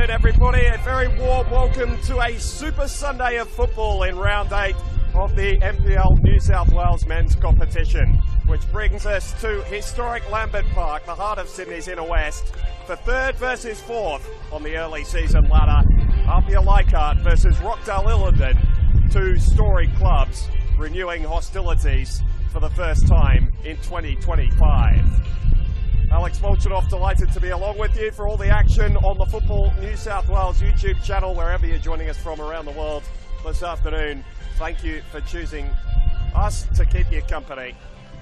afternoon, everybody. A very warm welcome to a Super Sunday of football in round 8 of the NPL New South Wales men's competition, which brings us to historic Lambert Park, the heart of Sydney's inner west, for third versus fourth on the early season ladder. APIA Leichhardt versus Rockdale Ilinden, two storied clubs renewing hostilities for the first time in 2025. Alex Molchanoff, delighted to be along with you for all the action on the Football New South Wales YouTube channel, wherever you're joining us from around the world this afternoon. Thank you for choosing us to keep you company.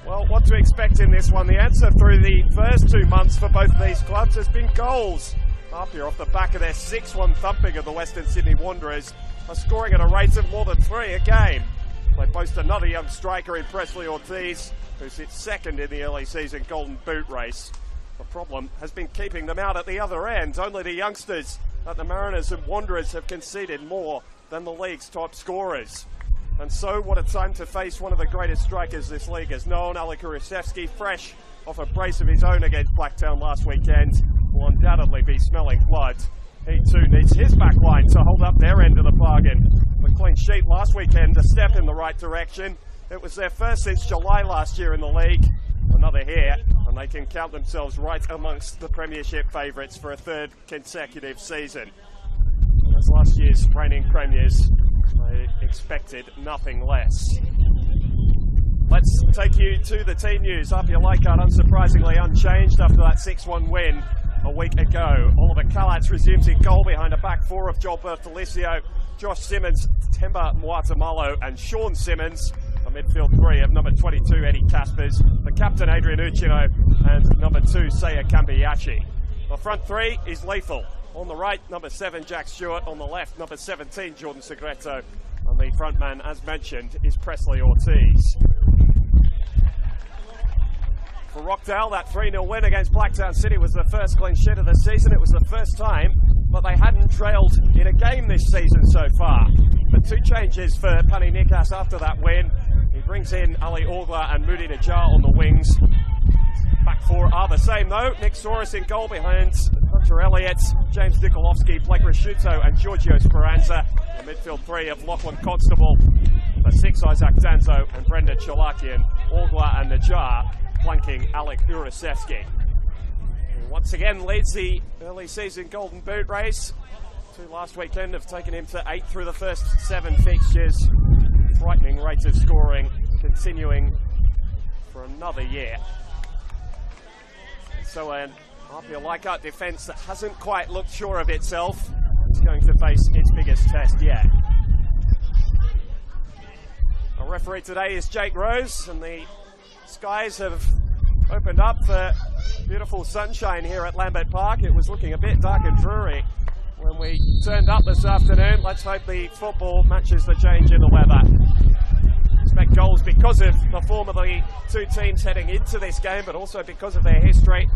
Well, what to expect in this one? The answer through the first 2 months for both of these clubs has been goals. APIA, off the back of their 6-1 thumping of the Western Sydney Wanderers, are scoring at a rate of more than 3 a game. They boast another young striker in Presley Ortiz, who sits second in the early season Golden Boot race. The problem has been keeping them out at the other end. Only the youngsters at the Mariners and Wanderers have conceded more than the league's top scorers. And so, what a time to face one of the greatest strikers this league has known. Alec Urasevsky, fresh off a brace of his own against Blacktown last weekend, will undoubtedly be smelling blood. He too needs his back line to hold up their end of the bargain. The clean sheet last weekend, a step in the right direction. It was their first since July last year in the league. Another here, and they can count themselves right amongst the premiership favourites for a third consecutive season. And as last year's reigning premiers, they expected nothing less. Let's take you to the team news. APIA Leichhardt unsurprisingly unchanged after that 6-1 win a week ago. Oliver Kalatz resumes in goal behind a back four of Joel Bertolicio, Josh Simmons, Temba Muatamalo and Sean Simmons. A midfield three of number 22 Eddie Caspers, the captain Adrian Uchino and number 2 Seiya Kambiyashi. The front three is lethal. On the right, number 7 Jack Stewart. On the left, number 17 Jordan Segreto. And the front man, as mentioned, is Presley Ortiz. For Rockdale, that 3-0 win against Blacktown City was the first clean sheet of the season. It was the first time, but they hadn't trailed in a game this season so far. But 2 changes for Pani Nikas after that win. He brings in Ali Orgla and Moody Najjar on the wings. Back four are the same though. Nick Soros in goal behind Hunter Elliott, James Nikolovsky, Blake Rasciuto and Giorgio Speranza. The midfield three of Lachlan Constable, the 6 Isaac Danzo and Brendan Chalakian, Orgla and Najjar flanking Alec Urasevsky. Once again leads the early season Golden Boot race. 2 last weekend have taken him to 8 through the first 7 fixtures. Frightening rate of scoring continuing for another year. And so an APIA Leichhardt defence that hasn't quite looked sure of itself is going to face its biggest test yet. Our referee today is Jake Rose, and the skies have opened up for beautiful sunshine here at Lambert Park. It was looking a bit dark and dreary when we turned up this afternoon. Let's hope the football matches the change in the weather. Expect goals because of the form of the 2 teams heading into this game, but also because of their history.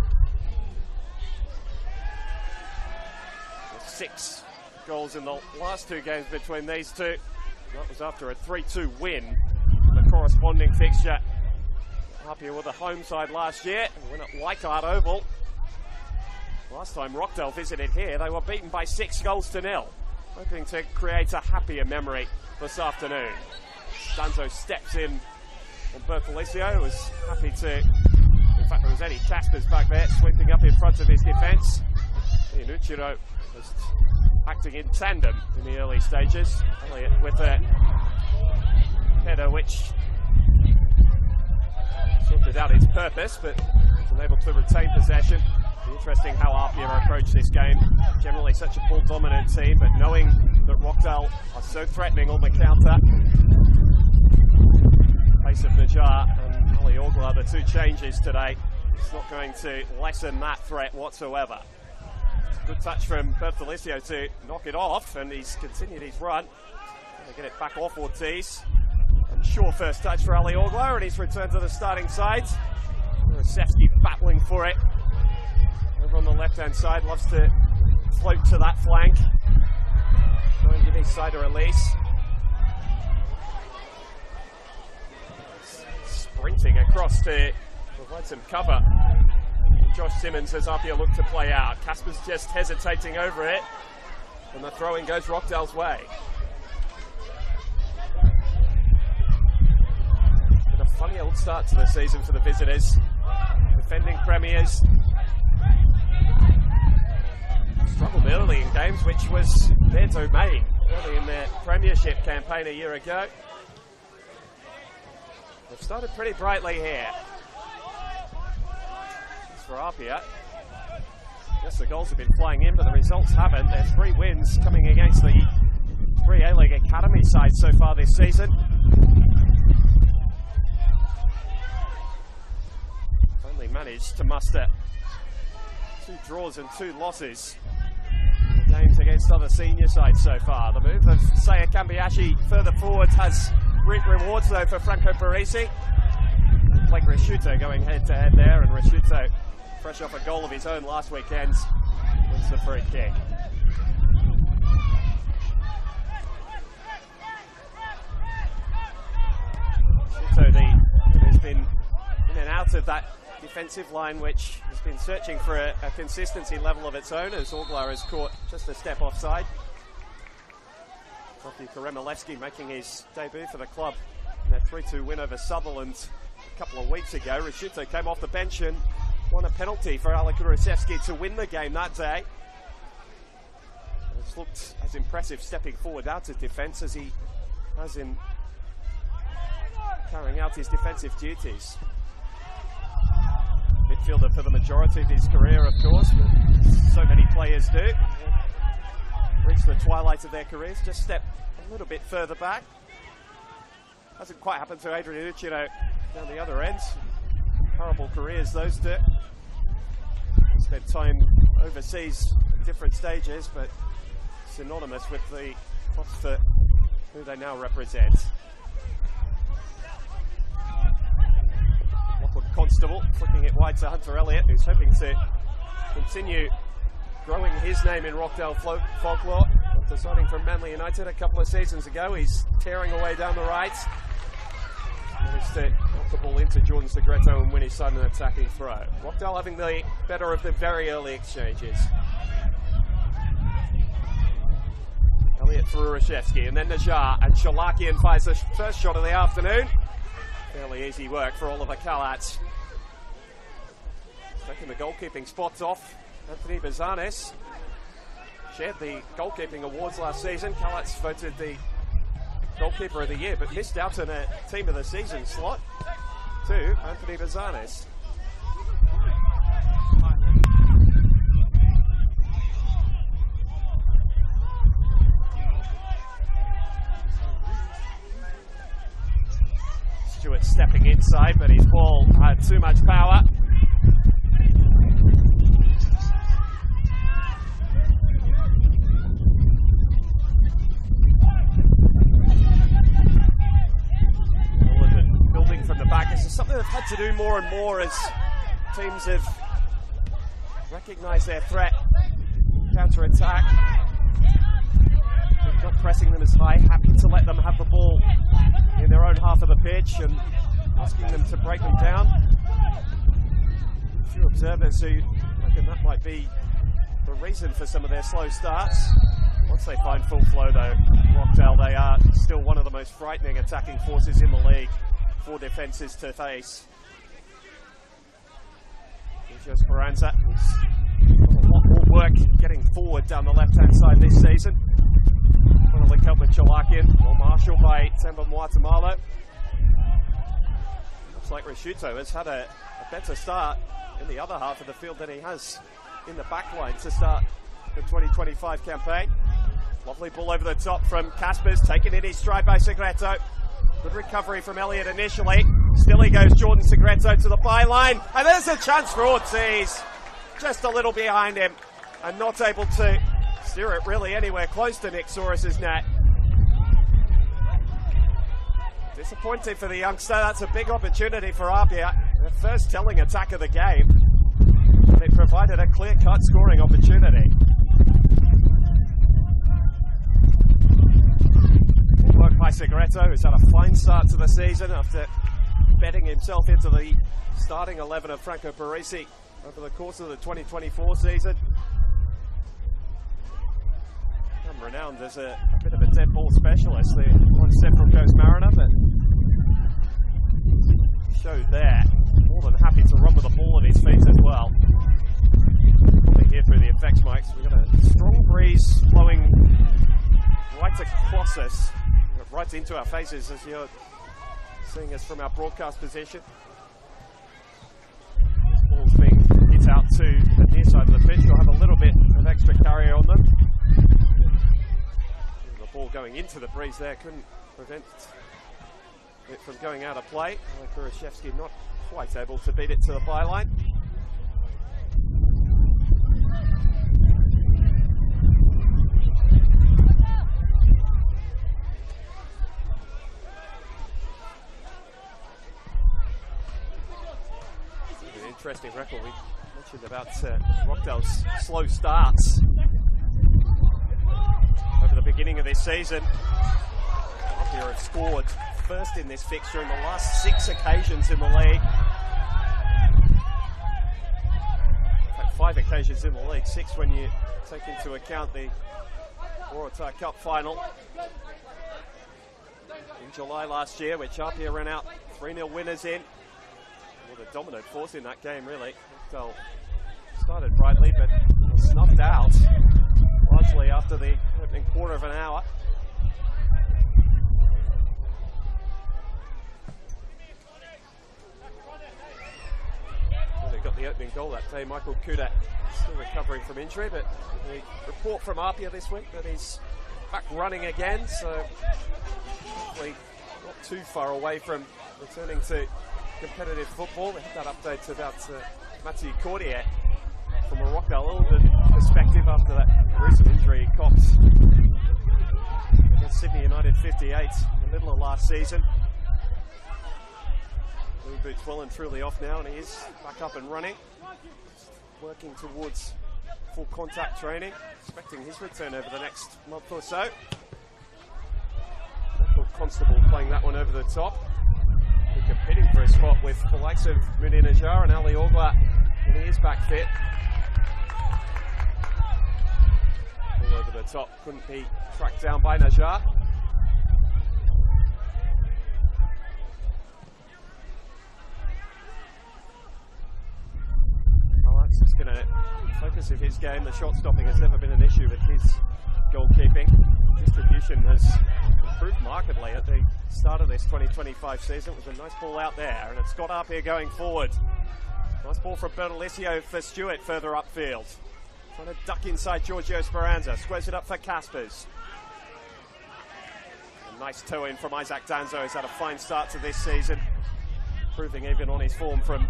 6 goals in the last 2 games between these two. That was after a 3-2 win in the corresponding fixture. APIA with the home side last year, win at Leichhardt Oval. Last time Rockdale visited here, they were beaten by 6-0. Hoping to create a happier memory this afternoon. Danzo steps in on Bertolicio, who was happy to, in fact there was Eddie Caspers back there, sweeping up in front of his defence. Ian Uchiro was acting in tandem in the early stages. Elliott with a header which sorted out its purpose, but was unable to retain possession. Interesting how APIA approach this game. Generally such a ball-dominant team, but knowing that Rockdale are so threatening on the counter. Pace of Najjar and Ali Orgla, the 2 changes today. It's not going to lessen that threat whatsoever. Good touch from Bertolicio to knock it off, and he's continued his run. Gonna get it back off Ortiz. And sure first touch for Ali Orgla, and he's returned to the starting side. Urasevsky battling for it. Over on the left-hand side, loves to float to that flank. Try and give his side a release. Sprinting across to provide some cover. Josh Simmons as APIA look to play out. Casper's just hesitating over it. And the throw-in goes Rockdale's way. But a funny old start to the season for the visitors. Defending premiers. Struggled early in games, which was their domain early in their premiership campaign a year ago. They've started pretty brightly here. As for APIA, yes, the goals have been flying in, but the results haven't. There's 3 wins coming against the 3 A-League Academy sides so far this season. Only managed to muster 2 draws and 2 losses. Games against other senior sides so far. The move of Saya Kambiashi further forward has reaped rewards though for Franco Parisi. Blake Risciuto going head to head there, and Risciuto, fresh off a goal of his own last weekend, wins the free kick. Risciuto has been in and out of that defensive line, which has been searching for a consistency level of its own, as Orglar has caught just a step offside. Matthew Karemilevski making his debut for the club in their 3-2 win over Sutherland a couple of weeks ago. Risciuto came off the bench and won a penalty for Alek Kurasevski to win the game that day. It's looked as impressive stepping forward out of defence as he has in carrying out his defensive duties. Midfielder for the majority of his career, of course, but so many players do. Reach the twilight of their careers, just step a little bit further back. Hasn't quite happened to Adrian Ucino down the other end. Horrible careers, those two. Spent time overseas at different stages, but synonymous with the clubs for who they now represent. Constable flicking it wide to Hunter Elliott, who's hoping to continue growing his name in Rockdale folklore. After signing from Manly United a couple of seasons ago, he's tearing away down the right. Managed to knock the ball into Jordan Segreto and win his side an attacking throw. Rockdale having the better of the very early exchanges. Elliott for Urashevsky, and then Najar, and Shalakian fires the first shot of the afternoon. Fairly easy work for Oliver Kalatz. Taking the goalkeeping spots off Anthony Bazanis. Shared the goalkeeping awards last season. Kalatz voted the goalkeeper of the year, but missed out on a team of the season slot to Anthony Bazanis. Stewart stepping inside, but his ball had too much power. Ilinden building from the back. This is something they've had to do more and more as teams have recognised their threat. Counter-attack. Not pressing them as high, happy to let them have the ball in their own half of the pitch and asking them to break them down. A few observers who reckon that might be the reason for some of their slow starts. Once they find full flow though, Rockdale, they are still one of the most frightening attacking forces in the league for defences to face. Sergio Speranza has got a lot more work getting forward down the left-hand side this season. Trying to link up with Chalakian, or Marshall by Temba Muatamalo. Looks like Risciuto has had a better start in the other half of the field than he has in the back line to start the 2025 campaign. Lovely ball over the top from Caspers, taken in his stride by Segreto. Good recovery from Elliott initially. Still he goes Jordan Segreto to the byline, and there's a chance for Ortiz. Just a little behind him, and not able to steer it really anywhere close to Nick Soros' net. Disappointing for the youngster. That's a big opportunity for APIA. Their first telling attack of the game. And it provided a clear-cut scoring opportunity. Good work by Segreto, who's had a fine start to the season after betting himself into the starting 11 of Franco Parisi over the course of the 2024 season. renowned as a bit of a dead ball specialist, the one Central Coast Mariner, but showed there, more than happy to run with the ball at his feet as well. Probably here through the effects mics, we've got a strong breeze blowing right across us, right into our faces as you're seeing us from our broadcast position. This ball's being hit out to the near side of the pitch. You'll have a little bit of extra carry on them. The ball going into the breeze there couldn't prevent it from going out of play. Kurashevsky not quite able to beat it to the byline. An interesting record. We mentioned about Rockdale's slow starts over the beginning of this season. APIA have scored first in this fixture in the last 6 occasions in the league. In fact, 5 occasions in the league, 6 when you take into account the Waratah Cup final in July last year, which APIA ran out 3-0 winners in. Well, the dominant force in that game, really. Rockdale started brightly, but was snuffed out largely after the opening quarter of an hour. Well, they got the opening goal that day. Michael Kudak still recovering from injury, but the report from APIA this week that he's back running again, so hopefully not too far away from returning to competitive football. We had that update about Matthew Cordier from a Rockdale Ilinden perspective after that recent injury he copped against Sydney United 58 in the middle of last season. Blue boots well and truly off now, and he is back up and running, working towards full contact training, expecting his return over the next month or so. Michael Constable playing that one over the top, competing for a spot with the likes of Mouni Najjar and Ali Ogla when he is back fit. All over the top, couldn't be tracked down by Najjar. Well, that's just going to focus of his game. The shot stopping has never been an issue with his goalkeeping. Distribution has improved markedly at the start of this 2025 season. It was a nice ball out there, and it's got APIA going forward. Nice ball from Bertolizio for Stewart further upfield. Trying to duck inside Giorgio Speranza. Squares it up for Caspers. A nice toe in from Isaac Danzo. He's had a fine start to this season, improving even on his form from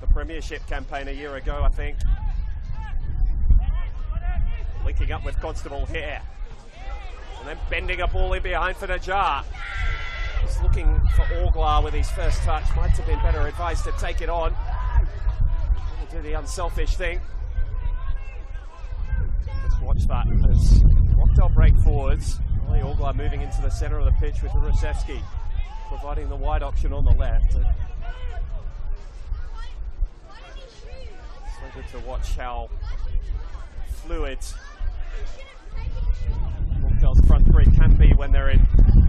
the Premiership campaign a year ago, I think. Linking up with Constable here. And then bending a ball in behind for Najjar. He's looking for Oglar with his first touch. Might have been better advised to take it on. Do the unselfish thing. Let's watch that as Rockdale break forwards. Ali Oglar moving into the centre of the pitch with Rusevski providing the wide option on the left. So good to watch how fluid Rockdale's front three can be when they're in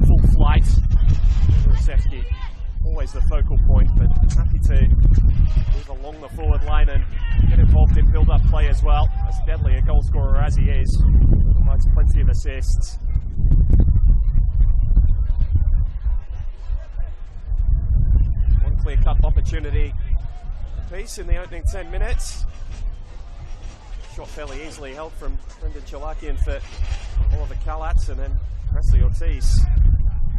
full flight. Rusevski, always the focal point, but happy to move along the forward line and get involved in build-up play as well. As deadly a goal scorer as he is, provides plenty of assists. One clear-cut opportunity apiece in the opening 10 minutes. Shot fairly easily held from Brendan Chalakian for Oliver Kalats, and then Presley Ortiz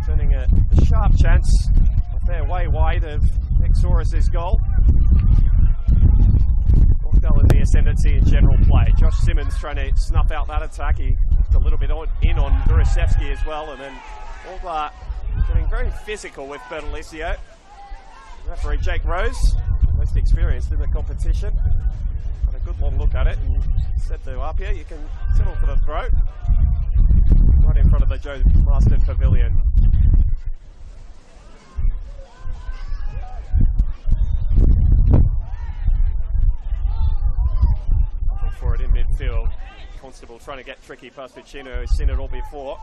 turning a sharp chance a fair way wide of Nick Soros' goal. Rockdale in the ascendancy in general play. Josh Simmons trying to snuff out that attack. He a little bit in on Durasevski as well, and then Oglar getting very physical with Bertolizio. Referee Jake Rose, the most experienced in the competition, had a good long look at it and said to APIA, you can settle for the throw. Right in front of the Joe Marston Pavilion. For it in midfield. Constable dribble, trying to get tricky past Ficino, who's seen it all before.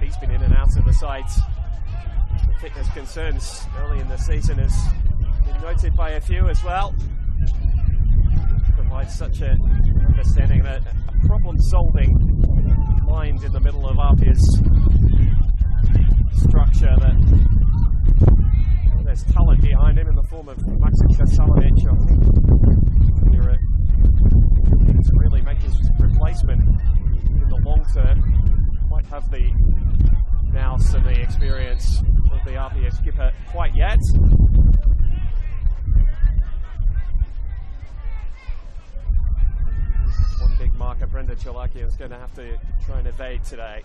He's been in and out of the sides. The fitness concerns early in the season has been noted by a few as well. Provides such an understanding, a problem-solving mind in the middle of APIA's structure that there's talent behind him in the form of Maxim Kasalovic. I think you're to really make his replacement in the long term. Might have the nous and the experience of the APIA skipper quite yet. One big marker Brendan Chalakian is going to have to try and evade today.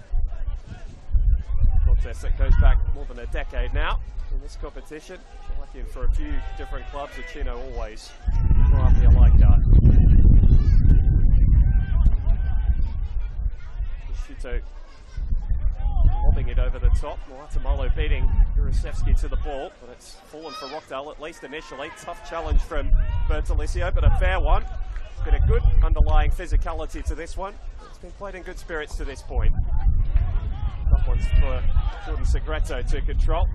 Contest that goes back more than a decade now in this competition. Chalakian for a few different clubs, Ficino always for APIA Leichhardt. Shuto lobbing it over the top. Guatemala beating Jurasevsky to the ball, but it's fallen for Rockdale, at least initially. Tough challenge from Bertolicio, but a fair one. It's been a good underlying physicality to this one. It's been played in good spirits to this point. Tough ones for Jordan Segreto to control.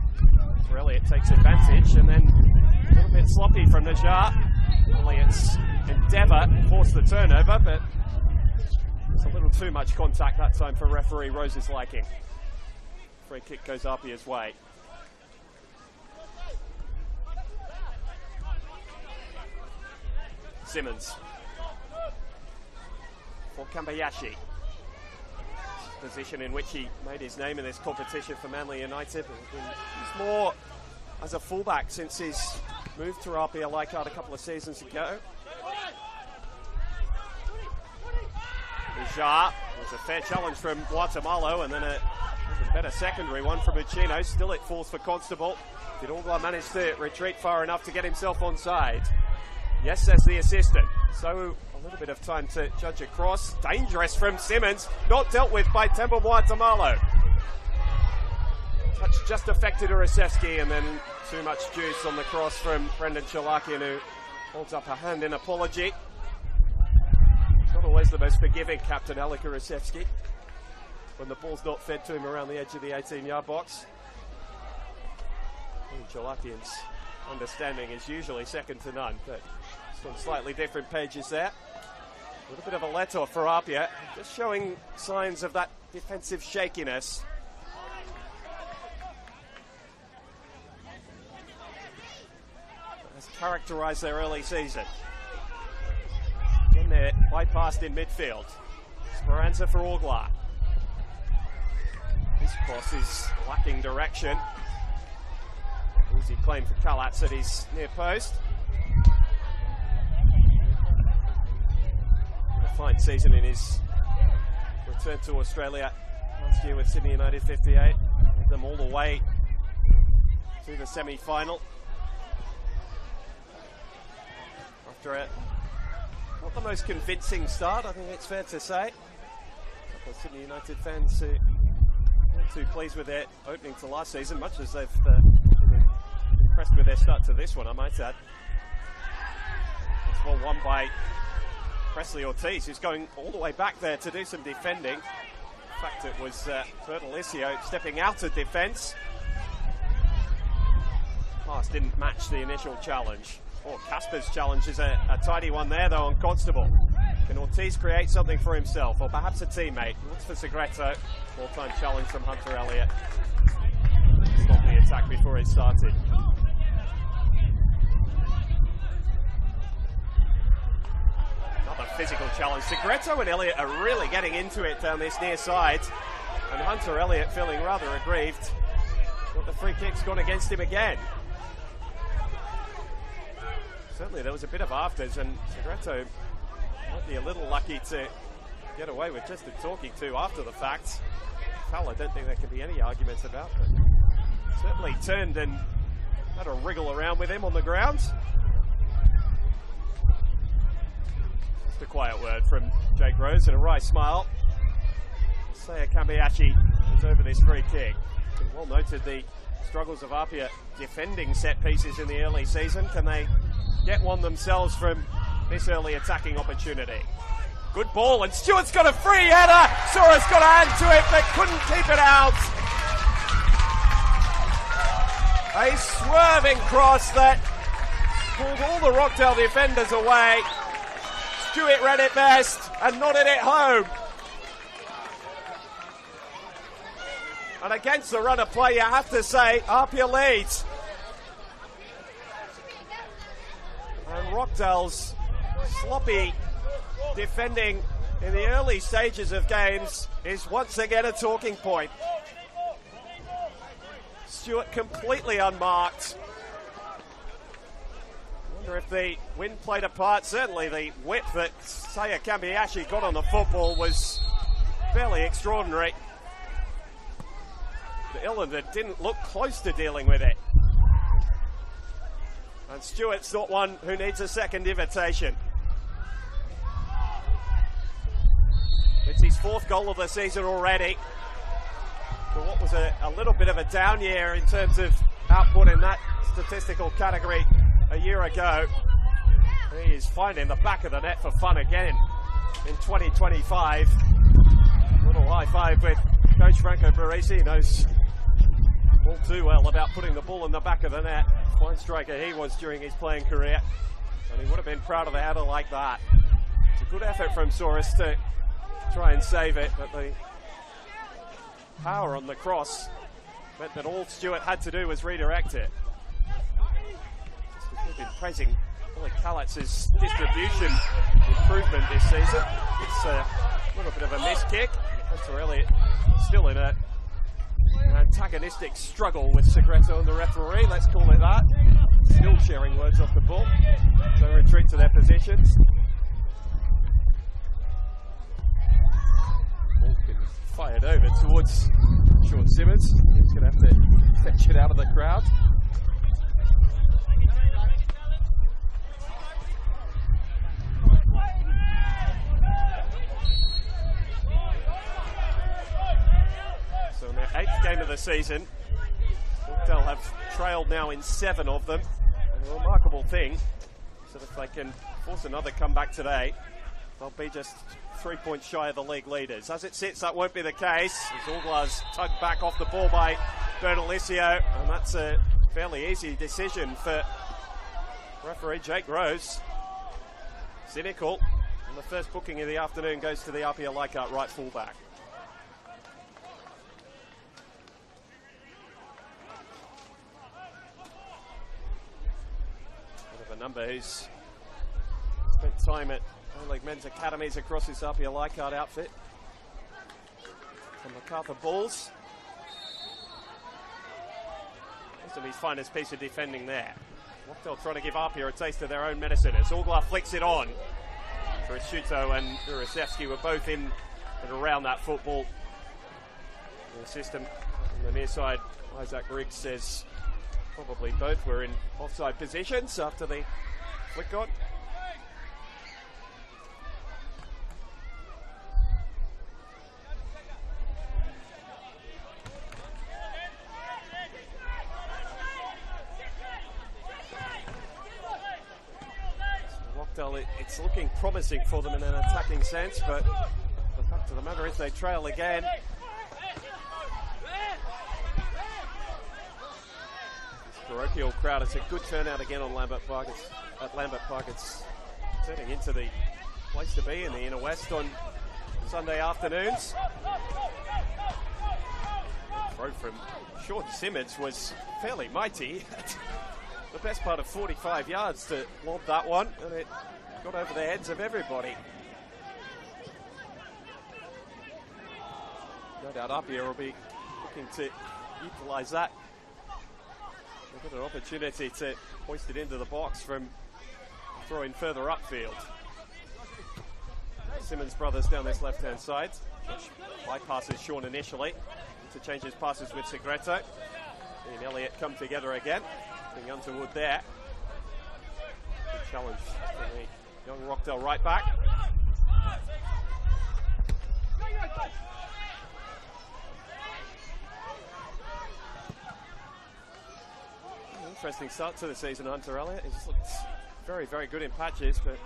Elliott takes advantage, and then a little bit sloppy from Najjar. Elliott's endeavour forced the turnover, but it's a little too much contact that time for referee Rose's liking. Free kick goes APIA's way. Simmons for Kambayashi. Position in which he made his name in this competition for Manly United. He's more as a fullback since his move to APIA Leichhardt a couple of seasons ago. Najjar was a fair challenge from Guatemala, and then a better secondary one from Ficino. Still at force for Constable. Did Orgla manage to retreat far enough to get himself onside? Yes, says the assistant. So a little bit of time to judge a cross. Dangerous from Simmons. Not dealt with by Temba Guatemala. Touch just affected Jurasevsky, and then too much juice on the cross from Brendan Chalakian, who holds up a hand in apology. Not always the most forgiving captain, Alec Jurasevsky, when the ball's not fed to him around the edge of the 18-yard box. Chalakian's understanding is usually second to none, but some slightly different pages there. A little bit of a let-off for APIA, just showing signs of that defensive shakiness. That has characterised their early season. Again, they're bypassed in midfield. Speranza for Orgla. This cross is lacking direction. Easy claim for Kalatz at his near post. A fine season in his return to Australia last year with Sydney United 58. Led them all the way to the semi-final. After not the most convincing start, I think it's fair to say. A couple of Sydney United fans who weren't too pleased with their opening to last season, much as they've been impressed with their start to this one, I might add. This one won by Presley Ortiz, who's going all the way back there to do some defending. In fact, it was Bertolicio stepping out of defence. Pass didn't match the initial challenge. Oh, Casper's challenge is a tidy one there, though, on Constable. Can Ortiz create something for himself, or perhaps a teammate? Looks for Segreto. Full-time challenge from Hunter Elliott. Stopped the attack before it started. Another physical challenge. Segreto and Elliott are really getting into it down this near side. And Hunter Elliott feeling rather aggrieved. But the free kick's gone against him again. Certainly there was a bit of afters, and Segreto might be a little lucky to get away with just a talking to after the fact. Foul, I don't think there can be any arguments about, but certainly turned and had a wriggle around with him on the ground. Just a quiet word from Jake Rose and a wry smile. Saya Kambayashi is over this free kick. Well noted the struggles of APIA defending set pieces in the early season. Can they get one themselves from this early attacking opportunity. Good ball, and Stewart's got a free header. Sora's got a hand to it, but couldn't keep it out. A swerving cross that pulled all the Rockdale defenders away. Stewart read it best and nodded it home. And against the run of play, you have to say, APIA leads. And Rockdale's sloppy defending in the early stages of games is once again a talking point. Stewart completely unmarked. Wonder if the wind played a part. Certainly the whip that Saya Kambiashi got on the football was fairly extraordinary. The Ilinden didn't look close to dealing with it. And Stewart's not one who needs a second invitation. It's his 4th goal of the season already. For what was a little bit of a down year in terms of output in that statistical category a year ago. He is finding the back of the net for fun again in 2025. A little high five with Coach Franco Parisi. He knows all too well about putting the ball in the back of the net. Fine striker he was during his playing career, and he would have been proud of a header like that. It's a good effort from Soros to try and save it, but the power on the cross meant that all Stewart had to do was redirect it. We've been praising Billy Kallitz's distribution improvement this season. It's a little bit of a missed kick. Hunter Elliott still in an antagonistic struggle with Segreto and the referee, let's call it that. Still sharing words off the ball. So retreat to their positions. Ball can fired over towards Sean Simmons. He's going to have to fetch it out of the crowd. So in their 8th game of the season, Rockdale have trailed now in 7 of them. And a remarkable thing is that if they can force another comeback today, they'll be just 3 points shy of the league leaders. As it sits, that won't be the case. Zogla's tugged back off the ball by Bernalicio, and that's a fairly easy decision for referee Jake Rose. Cynical, and the first booking of the afternoon goes to the APIA Leichhardt right fullback. A number who's spent time at A-League men's academies across this APIA Leichhardt outfit. From MacArthur Bulls. Most of his finest piece of defending there. Rockdale trying to give APIA a taste of their own medicine as Oglar flicks it on. Prosciutto and Urasevsky were both in and around that football. The system on the near side, Isaac Riggs says probably both were in offside positions after the flick on. So Rockdale, it's looking promising for them in an attacking sense, but the fact of the matter is they trail again. Parochial crowd. It's a good turnout again on Lambert Park. At Lambert Park, it's turning into the place to be in the inner west on Sunday afternoons. The throw from Sean Simmons was fairly mighty. The best part of 45 yards to lob that one, and it got over the heads of everybody. No doubt APIA will be looking to utilise that. They've got an opportunity to hoist it into the box from throwing further upfield. Simmons brothers down this left-hand side. Josh bypasses Sean initially. Interchanges passes with Segreto. He and Elliott come together again. Being Underwood there. Good challenge for the young Rockdale right back. Interesting start to the season, Hunter Elliott. He's looked very, very good in patches, but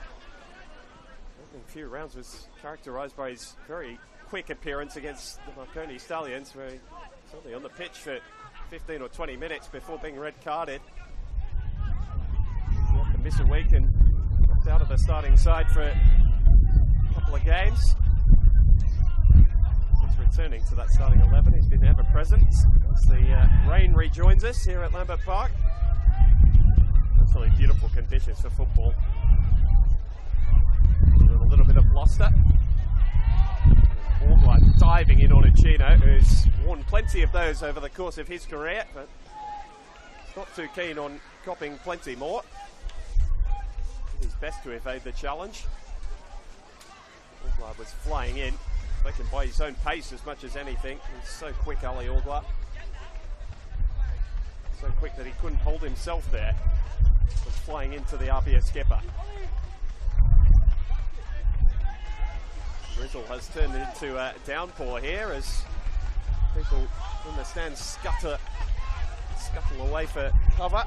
opening few rounds was characterised by his very quick appearance against the Marconi Stallions, where he was only on the pitch for 15 or 20 minutes before being red carded. He had to miss a week and dropped out of the starting side for a couple of games. Since returning to that starting 11, he's been ever present as the rain rejoins us here at Lambert Park. Absolutely beautiful conditions for football. With a little bit of bluster. Orgler diving in on Uchino, who's won plenty of those over the course of his career, but he's not too keen on copping plenty more. Did his best to evade the challenge. Orgler was flying in, taken by his own pace as much as anything. He's so quick, Ali Orgler. So quick that he couldn't hold himself there. From flying into the APIA skipper. Drizzle has turned into a downpour here as people in the stands scuttle away for cover.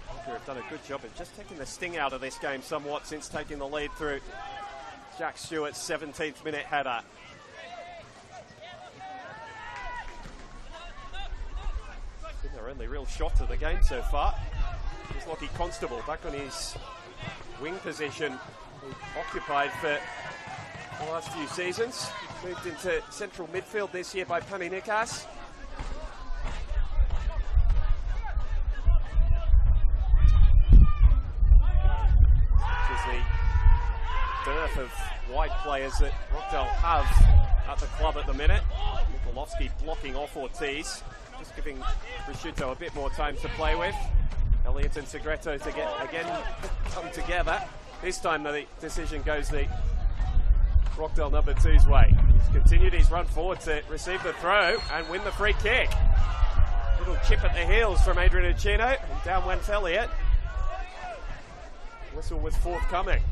APIA have done a good job of just taking the sting out of this game somewhat since taking the lead through Jack Stewart's 17th minute header. Their only real shot of the game so far is Lockie Constable back on his wing position he occupied for the last few seasons. Moved into central midfield this year by Pani Nikas. Which is the dearth of wide players that Rockdale have at the club at the minute. Mikulovsky blocking off Ortiz. Just giving Prosciutto a bit more time to play with. Elliott and Segreto to again come together. This time the decision goes the Rockdale number 2's way. He's continued his run forward to receive the throw and win the free kick. Little chip at the heels from Adrian Uchino, and down went Elliott. Whistle was forthcoming.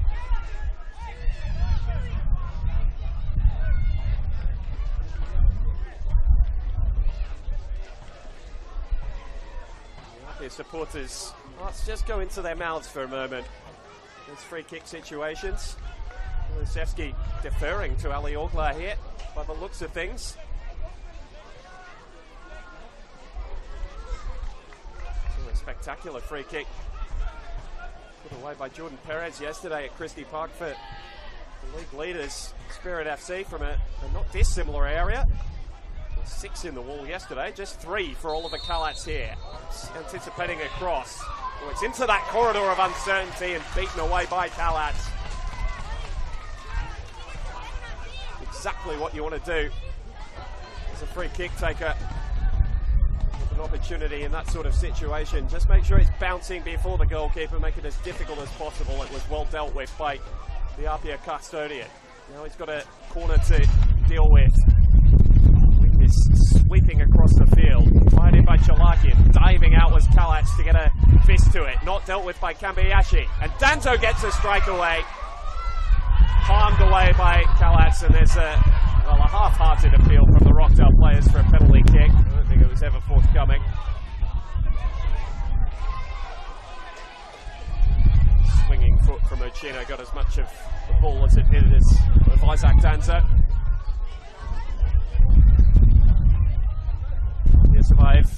His supporters' hearts just go into their mouths for a moment. Those free kick situations. Lusevski deferring to Ali Orgler here by the looks of things. A spectacular free kick put away by Jordan Perez yesterday at Christie Park for the league leaders Spirit FC from a not dissimilar area. 6 in the wall yesterday, just 3 for Oliver Kalats here. Anticipating a cross. Oh, it's into that corridor of uncertainty and beaten away by Kalats. Exactly what you want to do as a free kick taker with an opportunity in that sort of situation. Just make sure it's bouncing before the goalkeeper, make it as difficult as possible. It was well dealt with by the APIA custodian. Now he's got a corner to deal with. Sweeping across the field, fired in by Chalakian, diving out was Kalats to get a fist to it, not dealt with by Kambayashi, and Danto gets a strike away, palmed away by Kalats, and there's a half-hearted appeal from the Rockdale players for a penalty kick. I don't think it was ever forthcoming. Swinging foot from Uchino got as much of the ball as it did as of Isaac Danto. Survive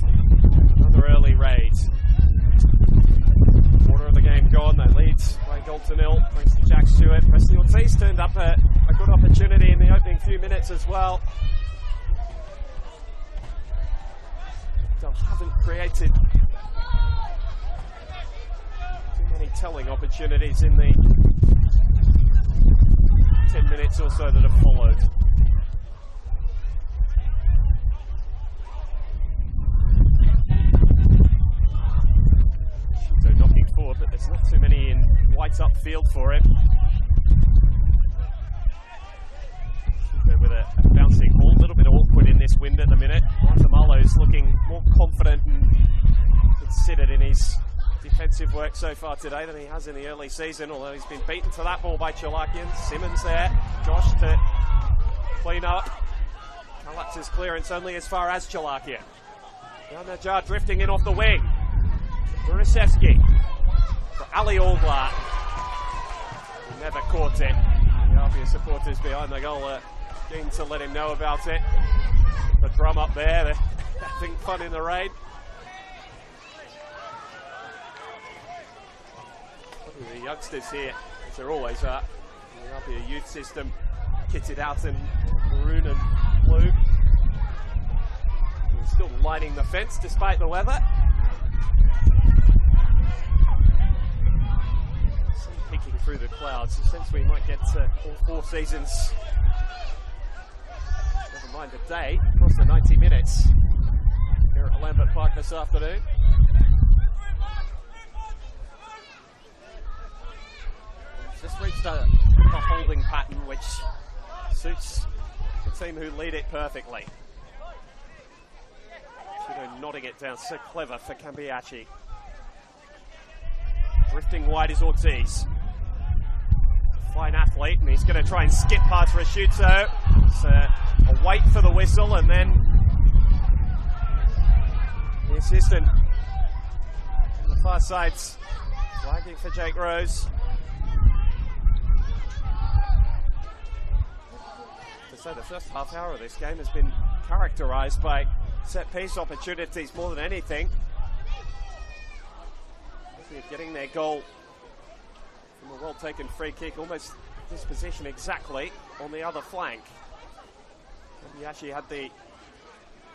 another early raid. Quarter of the game gone. They lead by a goal to nil thanks to Jack Stewart. Presley Ortiz turned up a good opportunity in the opening few minutes as well. They haven't created too many telling opportunities in the 10 minutes or so that have followed. But there's not too many in white upfield for him. With a bouncing ball, a little bit awkward in this wind at the minute. Martamalo's looking more confident and considered in his defensive work so far today than he has in the early season, although he's been beaten to that ball by Chalakian. Simmons there, Josh to clean up. Halatz's clearance only as far as Chalakia. Down the jar, drifting in off the wing. Borisevsky for Ali Oglar. He never caught it. The APIA supporters behind the goal are keen to let him know about it. The drum up there, they're having fun in the rain. The youngsters here, as there always are, the APIA youth system, kitted out in maroon and blue. They're still lining the fence despite the weather. Sun peeking through the clouds. A sense we might get all 4 seasons, never mind a day, across the 90 minutes here at Lambert Park this afternoon. Just reached a holding pattern which suits the team who lead it perfectly. Shudo nodding it down, so clever for Cambiachi. Drifting wide is Ortiz. Fine athlete, and he's going to try and skip past Rashuto. It's a wait for the whistle, and then the assistant on the far side flagging for Jake Rose. So the first half hour of this game has been characterised by set-piece opportunities more than anything. Getting their goal from a well-taken free kick, almost this position exactly on the other flank. And he actually had the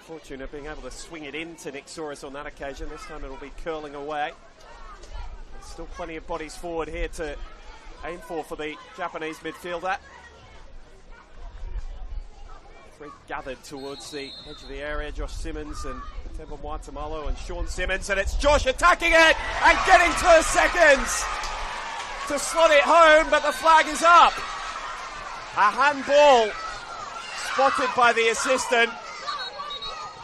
fortune of being able to swing it into Nick Soros on that occasion. This time it'll be curling away. There's still plenty of bodies forward here to aim for the Japanese midfielder. Three gathered towards the edge of the area. Josh Simmons and Temba Mwatamalo and Sean Simmons, and it's Josh attacking it and getting to seconds to slot it home, but the flag is up. A handball spotted by the assistant,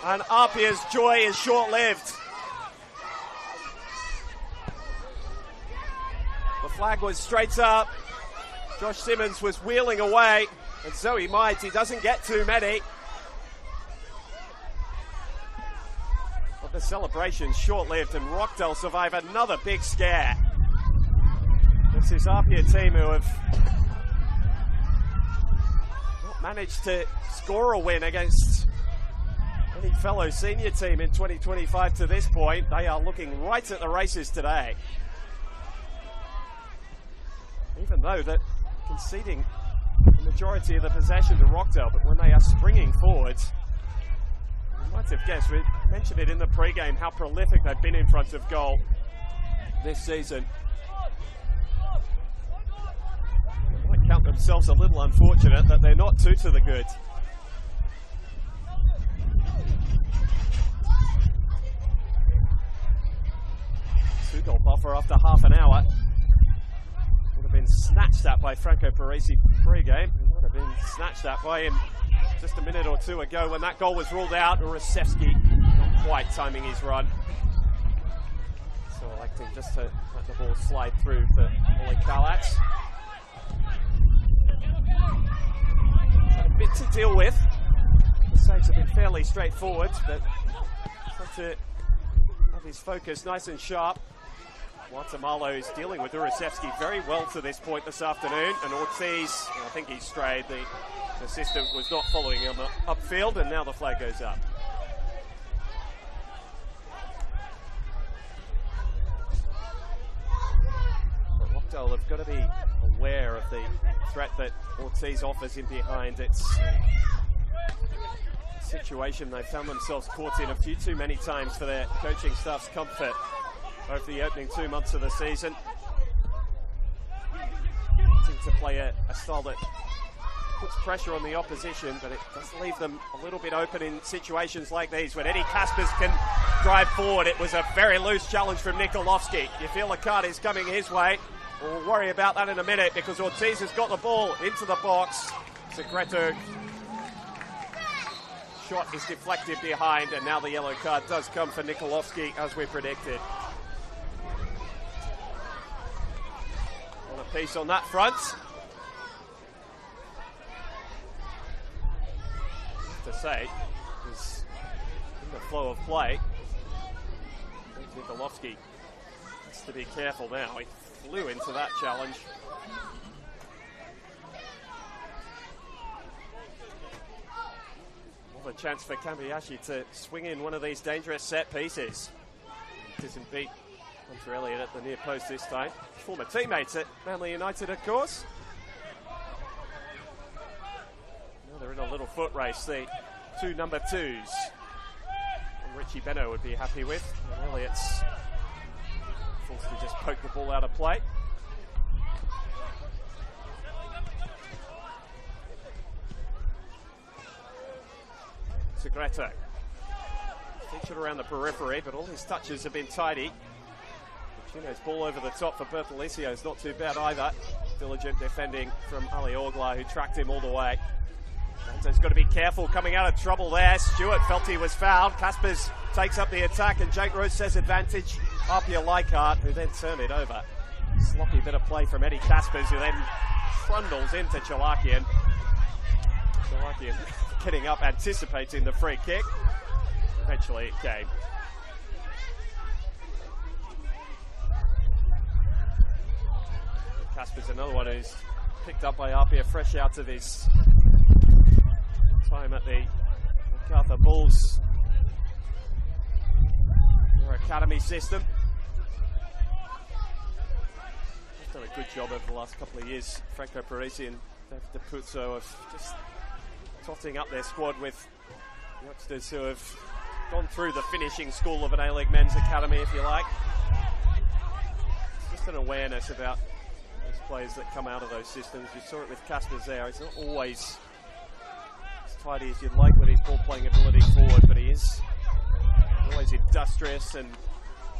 and APIA's joy is short-lived. The flag was straight up. Josh Simmons was wheeling away. And so he might, he doesn't get too many. But the celebration's short-lived, and Rockdale survive another big scare. This is APIA team who have not managed to score a win against any fellow senior team in 2025 to this point. They are looking right at the races today. Even though that conceding the majority of the possession to Rockdale, but when they are springing forward, you might have guessed, we mentioned it in the pre-game, how prolific they've been in front of goal this season. They might count themselves a little unfortunate that they're not two to the good. Two-goal buffer after half an hour. Been snatched at by Franco Parisi pre-game. It might have been snatched at by him just a minute or two ago when that goal was ruled out. Borisevsky not quite timing his run, so electing just to let the ball slide through for Oli Kalatz. Had a bit to deal with. The saves have been fairly straightforward, but trying to have his focus nice and sharp. Watamalo is dealing with Borisevsky very well to this point this afternoon, and Ortiz, I think he strayed. The assistant was not following him upfield, and now the flag goes up. But Rockdale have got to be aware of the threat that Ortiz offers in behind. It's a situation they've found themselves caught in a few too many times for their coaching staff's comfort over the opening 2 months of the season. Seem to play a style that puts pressure on the opposition, but it does leave them a little bit open in situations like these. When Eddie Kaspers can drive forward, it was a very loose challenge from Nikolovsky. You feel a card is coming his way. We'll worry about that in a minute because Ortiz has got the ball into the box. Secreto. Shot is deflected behind, and now the yellow card does come for Nikolovsky as we predicted. A piece on that front. to say, was in the flow of play. Nikolovsky has to be careful now. He flew into that challenge. Another chance for Kambayashi to swing in one of these dangerous set pieces. Doesn't beat Hunter Elliott at the near post this time. Former teammates at Manly United, of course. Now they're in a little foot race, the two number twos. And Richie Benno would be happy with. And Elliott's forced to just poke the ball out of play. Segreto featured around the periphery, but all his touches have been tidy. Chino's ball over the top for Bertolicio is not too bad either. Diligent defending from Ali Orgla, who tracked him all the way. Danto's got to be careful coming out of trouble there. Stewart felt he was fouled. Kaspers takes up the attack, and Jake Rose says advantage. APIA Leichhardt, who then turned it over. Sloppy bit of play from Eddie Kaspers, who then trundles into Chalakian. Chalakian getting up, anticipating the free kick. Eventually it came. Kasper's another one who's picked up by APIA fresh out of his time at the MacArthur Bulls, their academy system. He's done a good job over the last couple of years. Franco Parisi and David DePuzzo of just totting up their squad with youngsters who have gone through the finishing school of an A-League men's academy, if you like. It's just an awareness about those players that come out of those systems. You saw it with Kaspers there. He's not always as tidy as you'd like with his ball-playing ability forward, but he is always industrious and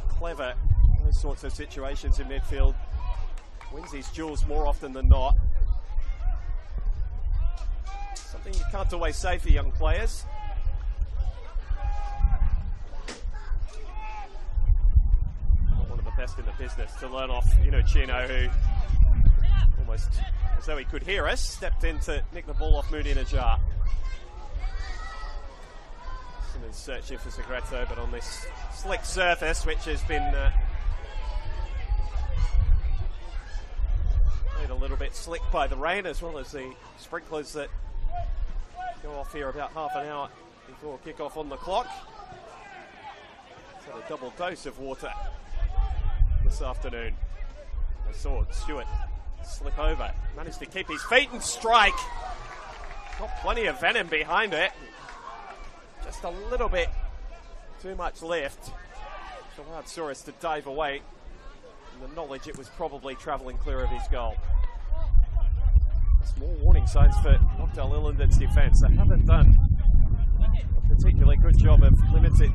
clever in those sorts of situations in midfield. Wins his duels more often than not. Something you can't always say for young players. One of the best in the business to learn off Chino, who almost as though he could hear us, stepped in to nick the ball off Moody Najjar. Simmons searching for Segreto, but on this slick surface, which has been made a little bit slick by the rain, as well as the sprinklers that go off here about half an hour before kickoff on the clock. It's had a double dose of water this afternoon. I saw Stewart slip over, managed to keep his feet and strike. Got plenty of venom behind it. Just a little bit too much lift. Allowed Soros to dive away in the knowledge it was probably travelling clear of his goal. Small warning signs for Rockdale Ilinden's defence. They haven't done a particularly good job of limiting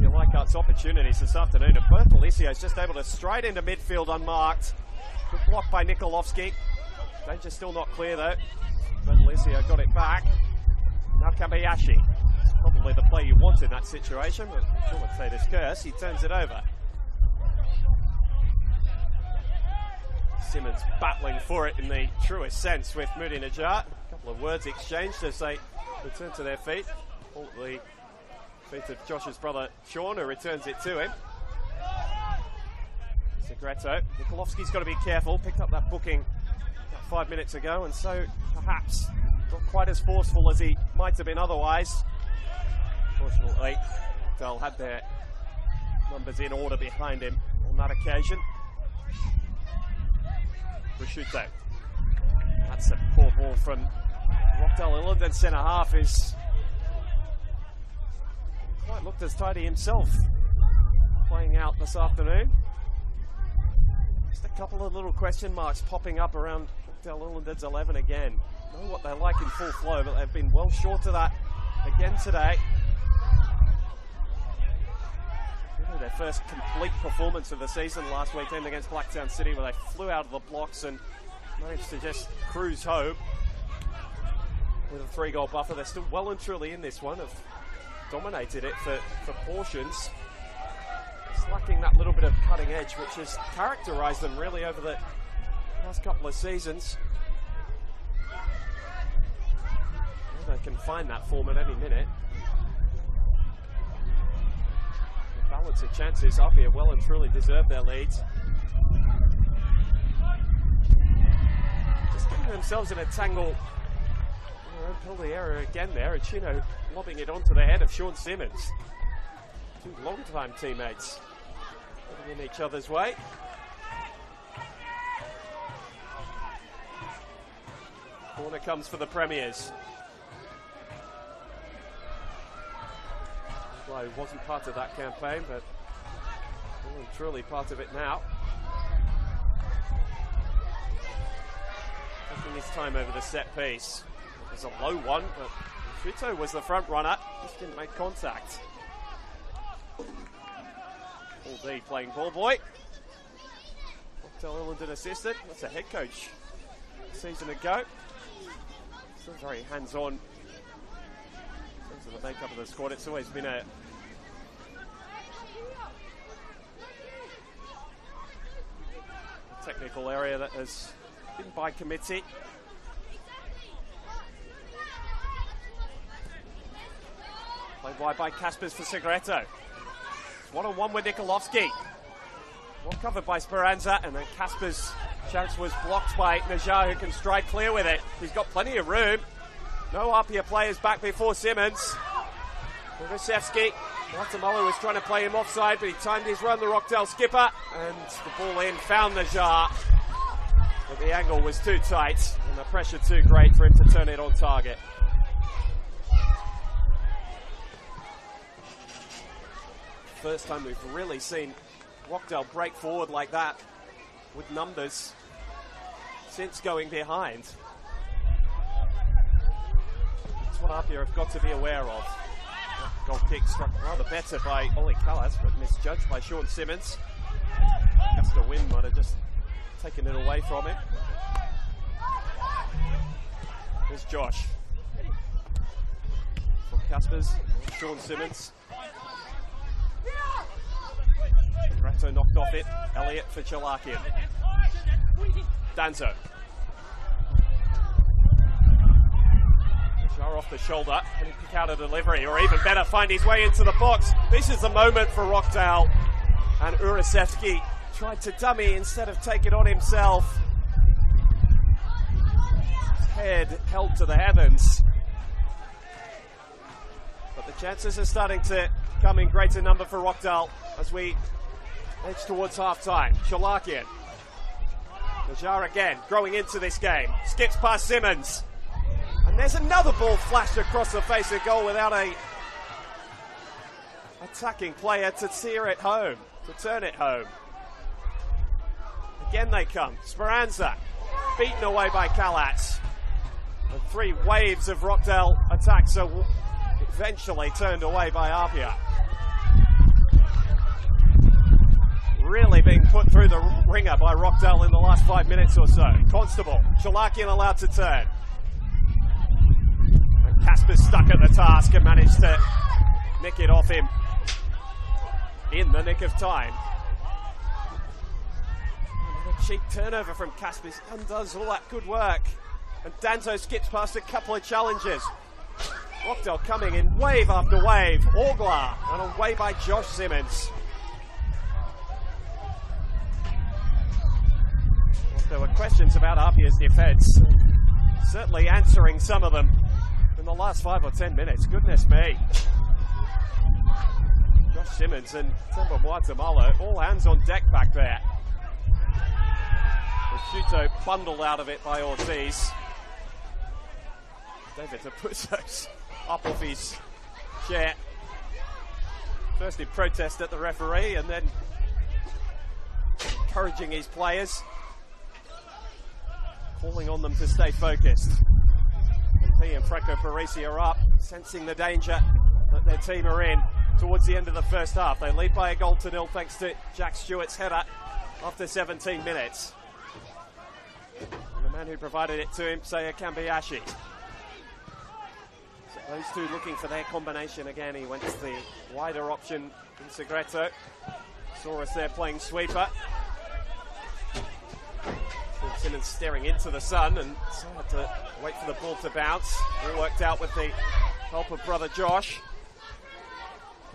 Leichhardt's opportunities this afternoon. And Bertolicio is just able to stride into midfield unmarked. Good block by Nikolovsky. Danger still not clear though. Bertolicio got it back. Now Kambayashi. Probably the play you want in that situation, but commentator's curse, he turns it over. Simmons battling for it in the truest sense with Moody Najjar. A couple of words exchanged as they return to their feet. Ball at the feet of Josh's brother Sean, who returns it to him. Segreto. Nikolovsky's got to be careful. Picked up that booking about 5 minutes ago, and so perhaps not quite as forceful as he might have been otherwise. Fortunately, Rockdale had their numbers in order behind him on that occasion. Prosciutto. That's a poor ball from Rockdale Ilinden. Centre half is quite looked as tidy himself playing out this afternoon. Just a couple of little question marks popping up around Rockdale Ilinden's 11 again. Know what they're like in full flow, but they've been well short of that again today. Their first complete performance of the season last weekend against Blacktown City, where they flew out of the blocks and managed to just cruise home with a 3-goal buffer. They're still well and truly in this one, have dominated it for portions. Just lacking that little bit of cutting edge, which has characterised them really over the last couple of seasons. They they can find that form at any minute. The balance of chances, APIA well and truly deserve their leads. Just getting themselves in a tangle. Their own penalty error again there. Chino lobbing it onto the head of Sean Simmons. Two long-time teammates getting in each other's way. Corner comes for the Premiers. Well, he wasn't part of that campaign, but well, truly part of it now. Taking his time over the set piece. It was a low one, but Shuto was the front runner. Just didn't make contact. All D playing ball boy. Rockdale Ilinden assistant. That's a head coach a season ago. Still very hands-on in terms of the makeup of the squad. It's always been a technical area that has been by committee. Played wide by Kaspers for Segreto. One-on-one with Nikolovsky. Well covered by Speranza, and then Kaspers' chance was blocked by Najar, who can stride clear with it. He's got plenty of room. No APIA players back before Simmons. Urasevsky. Guatemala was trying to play him offside, but he timed his run, the Rockdale skipper, and the ball in, found Najar. But the angle was too tight, and the pressure too great for him to turn it on target. First time we've really seen Rockdale break forward like that with numbers since going behind. That's what APIA have got to be aware of. That goal kick struck rather better by Ollie Callas, but misjudged by Sean Simmons. Gust of wind might have just taken it away from him. Here's Josh. From Kaspers, Sean Simmons. Rato knocked off it. Elliott for Chalakian. Danzo. Najar off the shoulder. Can he pick out a delivery, or even better, find his way into the box? This is the moment for Rockdale. And Urasevsky tried to dummy instead of take it on himself. His head held to the heavens. But the chances are starting to come in greater number for Rockdale as we edge towards half-time. Chalakian. Najar again, growing into this game. Skips past Simmons. And there's another ball flashed across the face of goal without a attacking player to steer it home, to turn it home. Again they come. Speranza, beaten away by Callas. And three waves of Rockdale attacks are eventually turned away by APIA. Really being put through the ringer by Rockdale in the last 5 minutes or so. Constable, Chalakian allowed to turn. And Kaspers stuck at the task and managed to nick it off him in the nick of time. Another cheap turnover from Kaspers, undoes all that good work. And Danzo skips past a couple of challenges. Rockdale coming in wave after wave. Orglar, and away by Josh Simmons. There were questions about APIA's defence. Certainly answering some of them in the last 5 or 10 minutes. Goodness me. Josh Simmons and Temba Guatemala, all hands on deck back there. Shuto bundled out of it by Ortiz. David Tapuzo's up off his chair. First in protest at the referee, and then encouraging his players, calling on them to stay focused. He and Franco Parisi are up, sensing the danger that their team are in towards the end of the first half. They lead by a goal to nil thanks to Jack Stewart's header after 17 minutes. And the man who provided it to him, Saya Kambayashi. So those two looking for their combination again. He went to the wider option in Segreto. Saw us there playing sweeper. Simmons staring into the sun and so had to wait for the ball to bounce. All worked out with the help of brother Josh.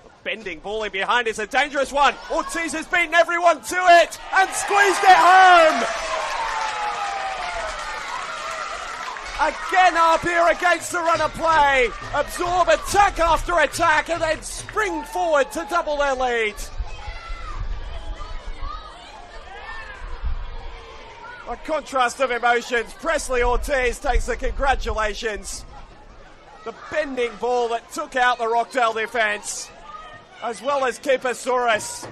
The bending ball in behind is a dangerous one. Ortiz has beaten everyone to it and squeezed it home. Again, APIA against the run of play. Absorb attack after attack and then spring forward to double their lead. A contrast of emotions. Presley Ortiz takes the congratulations. The bending ball that took out the Rockdale defence, as well as Keepersaurus.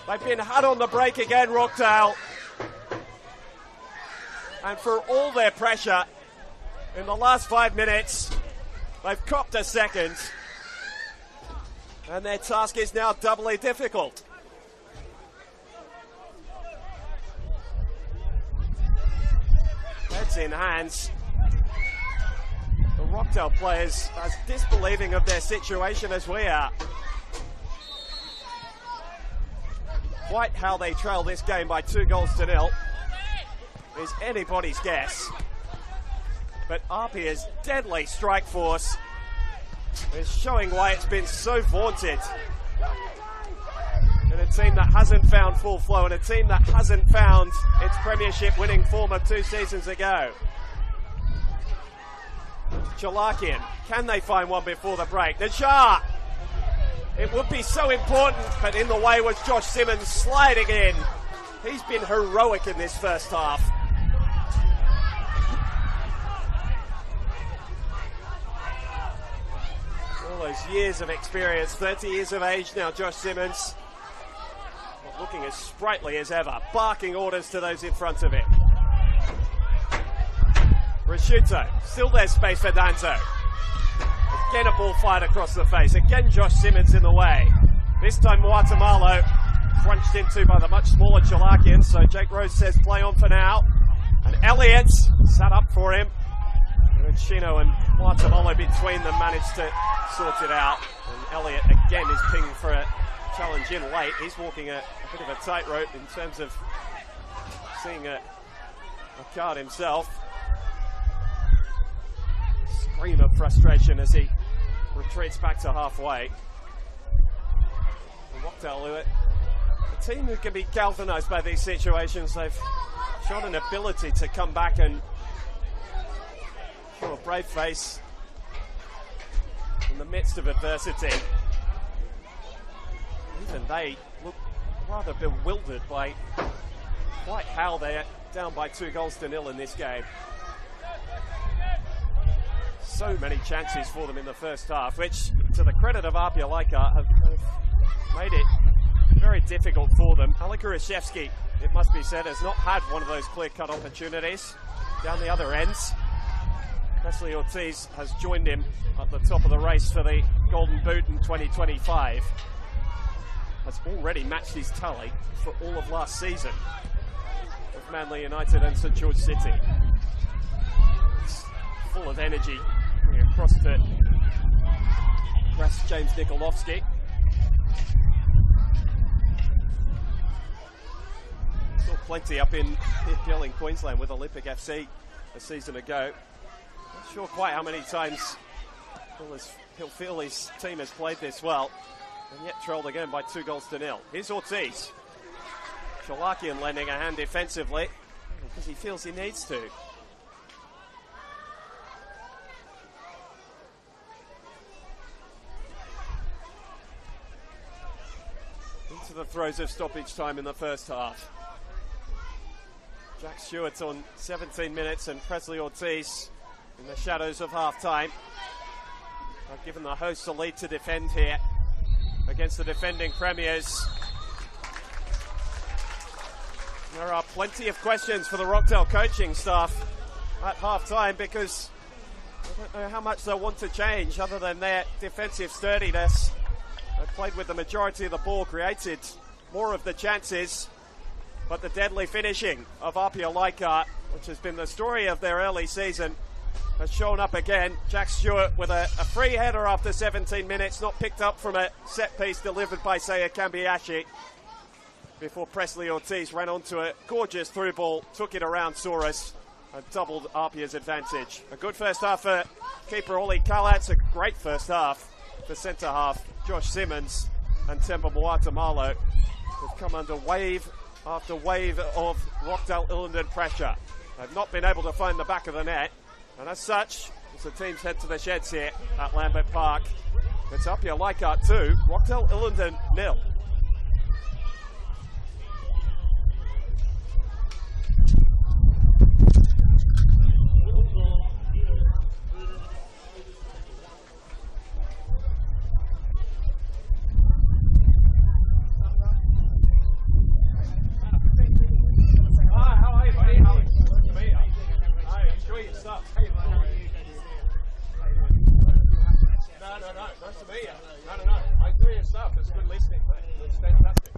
They've been hard on the break again, Rockdale. And for all their pressure, in the last 5 minutes, they've copped a second. And their task is now doubly difficult. Heads in hands. The Rockdale players as disbelieving of their situation as we are. Quite how they trail this game by 2-0 is anybody's guess. But APIA's deadly strike force is showing why it's been so vaunted. And a team that hasn't found full flow, and a team that hasn't found its premiership winning form of 2 seasons ago. Chalakian, can they find one before the break? Najjar! It would be so important, but in the way was Josh Simmons sliding in. He's been heroic in this first half. All those years of experience, 30 years of age now, Josh Simmons. Looking as sprightly as ever, barking orders to those in front of him. Prosciutto, still there's space for Danto. Again a ball fired across the face, again Josh Simmons in the way. This time Muatamalo crunched into by the much smaller Chalakian, so Jake Rose says play on for now. And Elliott sat up for him. And Chino and Muatamalo between them managed to sort it out. And Elliott again is pinged for a challenge in late. He's walking a bit of a tightrope in terms of seeing a card himself. Scream of frustration as he retreats back to halfway. Rockdale, a team who can be galvanised by these situations. They've shown an ability to come back and show a brave face in the midst of adversity. Even they look rather bewildered by quite how they're down by 2-0 in this game. So many chances for them in the first half, which, to the credit of APIA Leichhardt, have made it very difficult for them. Alek Urashevsky, it must be said, has not had one of those clear-cut opportunities down the other ends. Presley Ortiz has joined him at the top of the race for the Golden Boot in 2025. Has already matched his tally for all of last season with Manly United and St George City. It's full of energy across to press James Nikolovsky. Saw plenty up in APIA in Queensland with Olympic FC a season ago. Not sure quite how many times he'll feel his team has played this well. And yet trailed again by 2-0. Here's Ortiz. Chalakian lending a hand defensively because he feels he needs to. Into the throes of stoppage time in the first half. Jack Stewart on 17 minutes and Presley Ortiz in the shadows of half-time. I've given the hosts a lead to defend here against the defending premiers. There are plenty of questions for the Rockdale coaching staff at half-time because I don't know how much they'll want to change other than their defensive sturdiness. They played with the majority of the ball, created more of the chances, but the deadly finishing of APIA Leichhardt, which has been the story of their early season, has shown up again. Jack Stewart with a free header after 17 minutes, not picked up from a set piece delivered by Seiya Kambiashi. before Presley Ortiz ran onto a gorgeous through ball, took it around Soros and doubled APIA's advantage. A good first half for keeper Oli Kalatz, a great first half for centre half Josh Simmons and Temba Moatamalo. They've come under wave after wave of Rockdale Ilinden pressure. They've not been able to find the back of the net, and as such, as the teams head to the sheds here at Lambert Park, it's APIA Leichhardt 2, Rockdale Ilinden 0. Nice to meet you. No. I enjoy your stuff. It's good listening, mate. It's fantastic.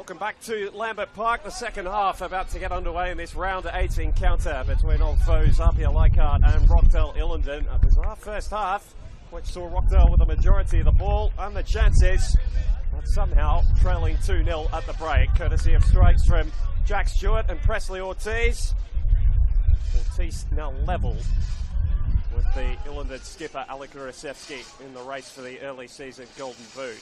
Welcome back to Lambert Park. The second half about to get underway in this round 8 encounter between old foes APIA Leichhardt and Rockdale Ilinden. A bizarre first half, which saw Rockdale with the majority of the ball and the chances, but somehow trailing 2-0 at the break, courtesy of strikes from Jack Stewart and Presley Ortiz. Ortiz now level with the Ilinden skipper Alec Urasevsky in the race for the early season Golden Boot.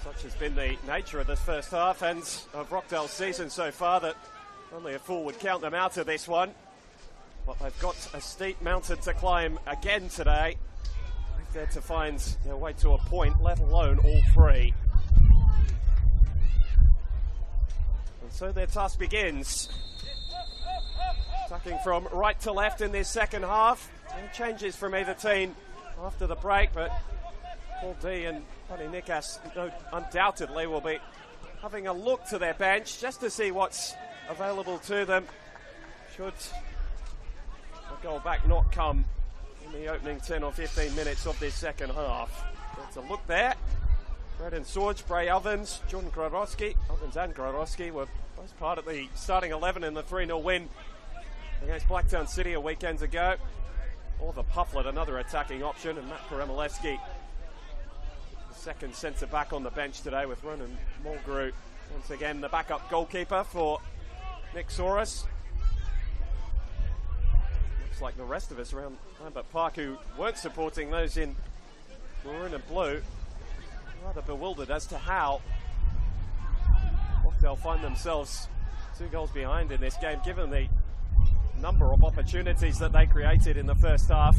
Such has been the nature of this first half and of Rockdale's season so far that only a fool would count them out of this one. But they've got a steep mountain to climb again today. They've dared to find their way to a point, let alone all three. And so their task begins. Attacking from right to left in this second half. No changes from either team after the break, but Paul D and Tony Nikas undoubtedly will be having a look to their bench just to see what's available to them should a goal back not come in the opening 10 or 15 minutes of this second half. There's a look there. Braden Sorge, Bray Ovens, John Gradowski. Ovens and Gradowski were both part of the starting 11 in the 3-0 win against Blacktown City a weekend ago. Oliver Pufflet, another attacking option, and Matt Karemalewski, second centre back on the bench today with Ronan Mulgrew. Once again, the backup goalkeeper for Nick Soros. Looks like the rest of us around Lambert Park who weren't supporting those in maroon and blue, rather bewildered as to how they'll find themselves 2 goals behind in this game, given the number of opportunities that they created in the first half.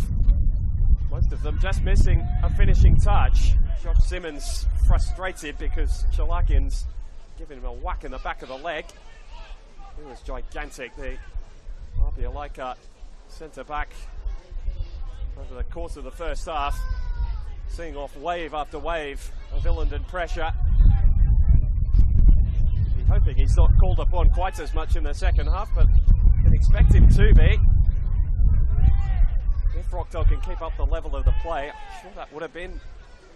Most of them just missing a finishing touch. Josh Simmons frustrated because Chalakin's giving him a whack in the back of the leg. He was gigantic, the APIA Leichhardt centre back over the course of the first half, seeing off wave after wave of Ilinden pressure. Be hoping he's not called upon quite as much in the second half, but can expect him to be. If Rockdale can keep up the level of the play, I'm sure that would have been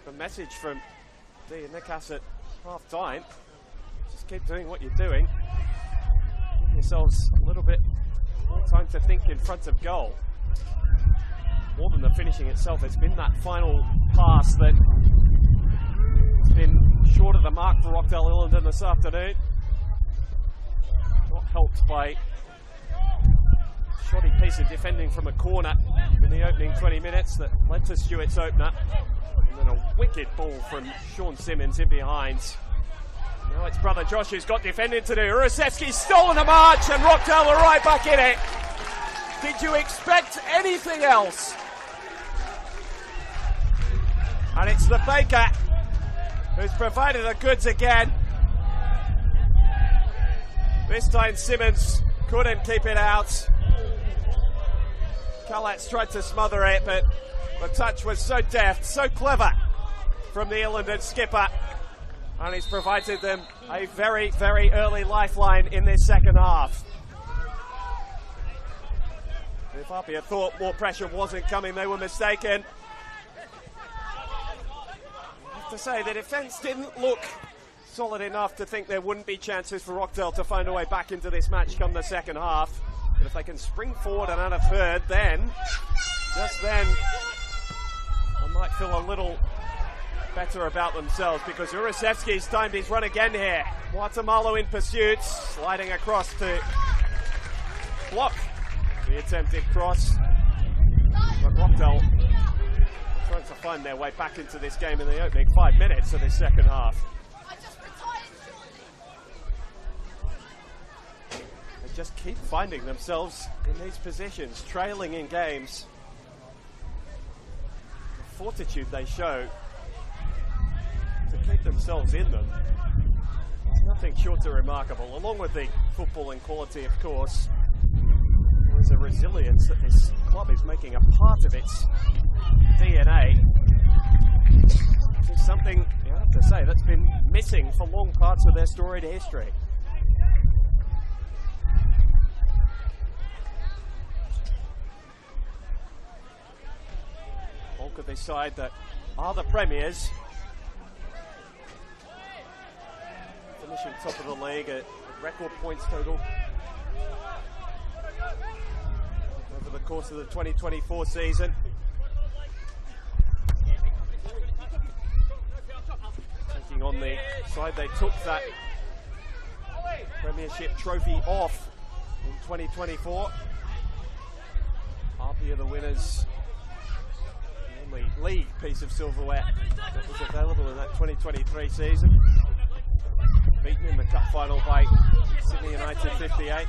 the message from D and Nikas at half time. Just keep doing what you're doing. Give yourselves a little bit more time to think in front of goal. More than the finishing itself, it's been that final pass that has been short of the mark for Rockdale Ilinden this afternoon. Not helped by shoddy piece of defending from a corner in the opening 20 minutes that led to Stewart's opener. And then a wicked ball from Sean Simmons in behind. Now it's brother Josh who's got defending to do. Urasevsky's stolen a march and Rockdale are right back in it. Did you expect anything else? And it's the Baker who's provided the goods again. This time Simmons couldn't keep it out. Kalatz tried to smother it, but the touch was so deft, so clever from the Ilinden skipper. And he's provided them a very, very early lifeline in this second half. If APIA thought more pressure wasn't coming, they were mistaken. I have to say, the defence didn't look solid enough to think there wouldn't be chances for Rockdale to find a way back into this match come the second half. But if they can spring forward and out of third, then, just then, they might feel a little better about themselves, because Urasevsky's timed his run again here. Guatemala in pursuit, sliding across to block the attempted cross. But Rockdale trying to find their way back into this game in the opening 5 minutes of this second half. Just keep finding themselves in these positions, trailing in games. The fortitude they show to keep themselves in them, it's nothing short of remarkable. Along with the footballing quality, of course, there is a resilience that this club is making a part of its DNA. It's something, you have to say, that's been missing for long parts of their storied history. Of this side that are the premiers finishing top of the league at record points total over the course of the 2024 season. Taking on the side they took that Premiership trophy off in 2024. APIA the winners. The only league piece of silverware that was available in that 2023 season. Beaten in the cup final by Sydney United 58.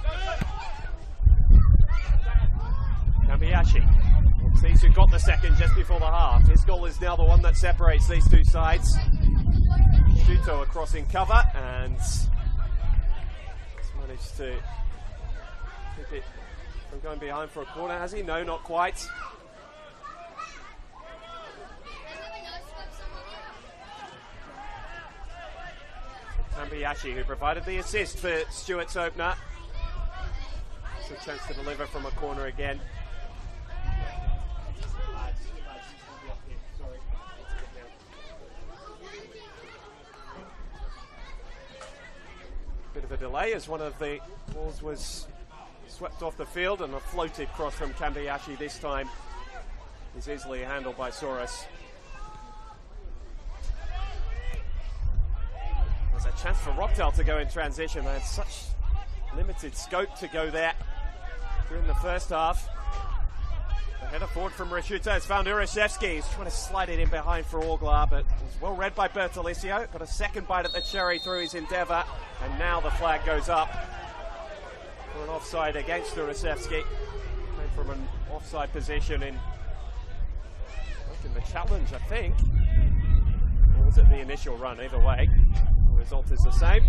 Kambiashi. Ortiz, who got the second just before the half. His goal is now the one that separates these two sides. Shuto across in cover and managed to keep it from going behind for a corner, has he? No, not quite. Kambiashi, who provided the assist for Stewart's opener. It's a chance to deliver from a corner again. Bit of a delay as one of the balls was swept off the field, and a floated cross from Kambiashi this time is easily handled by Soros. There's a chance for Rockdale to go in transition. They had such limited scope to go there during the first half. The header forward from Rashuta has found Urashevsky. He's trying to slide it in behind for Orglar, but it was well read by Bertolicio. Got a second bite at the cherry through his endeavour, and now the flag goes up for an offside against Urashevsky. Came from an offside position in the challenge, I think. Or was it the initial run? Either way, the result is the same.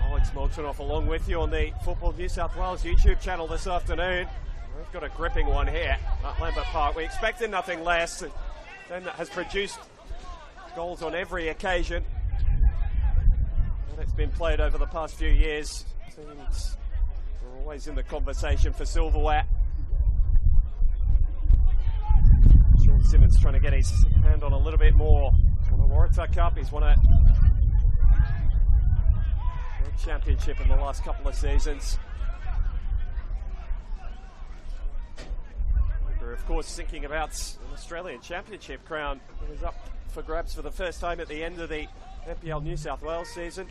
Alex Molchanov along with you on the Football New South Wales YouTube channel this afternoon. We've got a gripping one here at Lambert Park. We expected nothing less. A team that has produced goals on every occasion. And it's been played over the past few years. Teams are always in the conversation for silverware. Sean Simmons trying to get his hand on a little bit more on the Waratah Cup. He's won a championship in the last couple of seasons. We're of course thinking about an Australian Championship crown that is up for grabs for the first time at the end of the NPL New South Wales season.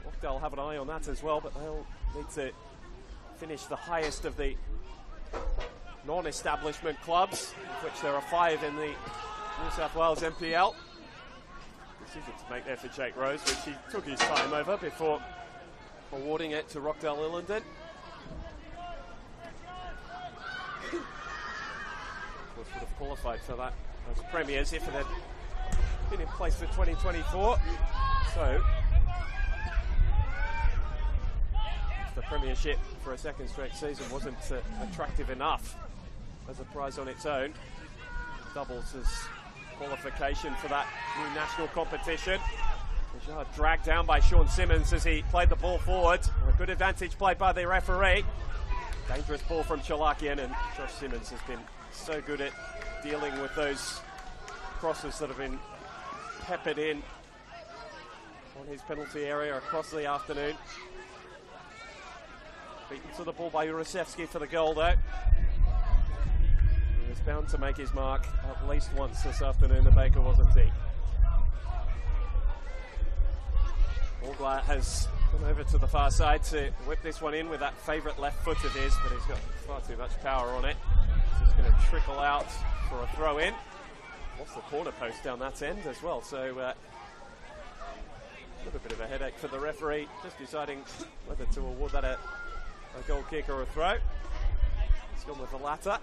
Rockdale have an eye on that as well, but they'll need to finish the highest of the non-establishment clubs, of which there are 5 in the New South Wales NPL. Decision to make there for Jake Rose, which he took his time over before awarding it to Rockdale Ilinden. Of course, would have qualified for that as premiers if it had been in place for 2024. So, the premiership for a second straight season wasn't attractive enough as a prize on its own. Doubles as qualification for that new national competition. Leichhardt dragged down by Sean Simmons as he played the ball forward. A good advantage played by the referee. Dangerous ball from Chalakian, and Josh Simmons has been so good at dealing with those crosses that have been peppered in on his penalty area across the afternoon. Beaten to the ball by Urashevsky for the goal though. He was bound to make his mark at least once this afternoon, the Baker, wasn't he? Orglar has come over to the far side to whip this one in with that favourite left foot of his, but he's got far too much power on it. So it's going to trickle out for a throw in. Lost the corner post down that end as well, so a little bit of a headache for the referee, just deciding whether to award that a goal kick or a throw. He's gone with the latter.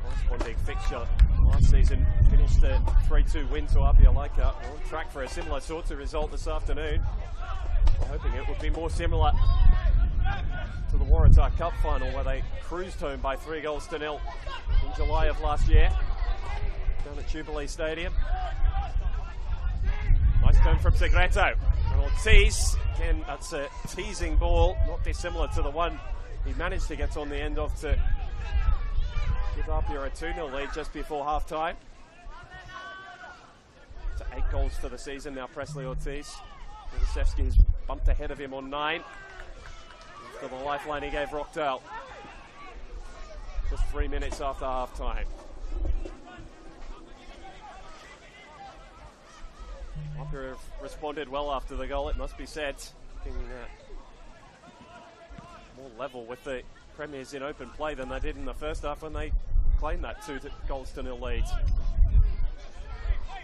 Corresponding fixture last season finished a 3-2 win to APIA Leichhardt. We're on track for a similar sort of result this afternoon. We're hoping it would be more similar to the Waratah Cup final, where they cruised home by 3-0 in July of last year down at Jubilee Stadium. Nice turn from Segreto. And Ortiz, again, that's a teasing ball, not dissimilar to the one he managed to get on the end of to give APIA a 2-0 lead just before half-time. To 8 goals for the season now, Presley Ortiz. Kulisevsky's bumped ahead of him on 9. For the lifeline he gave Rockdale. Just 3 minutes after half-time. APIA have responded well after the goal, it must be said. Looking more level with the Premiers in open play than they did in the first half when they claimed that 2 goals to 0 lead.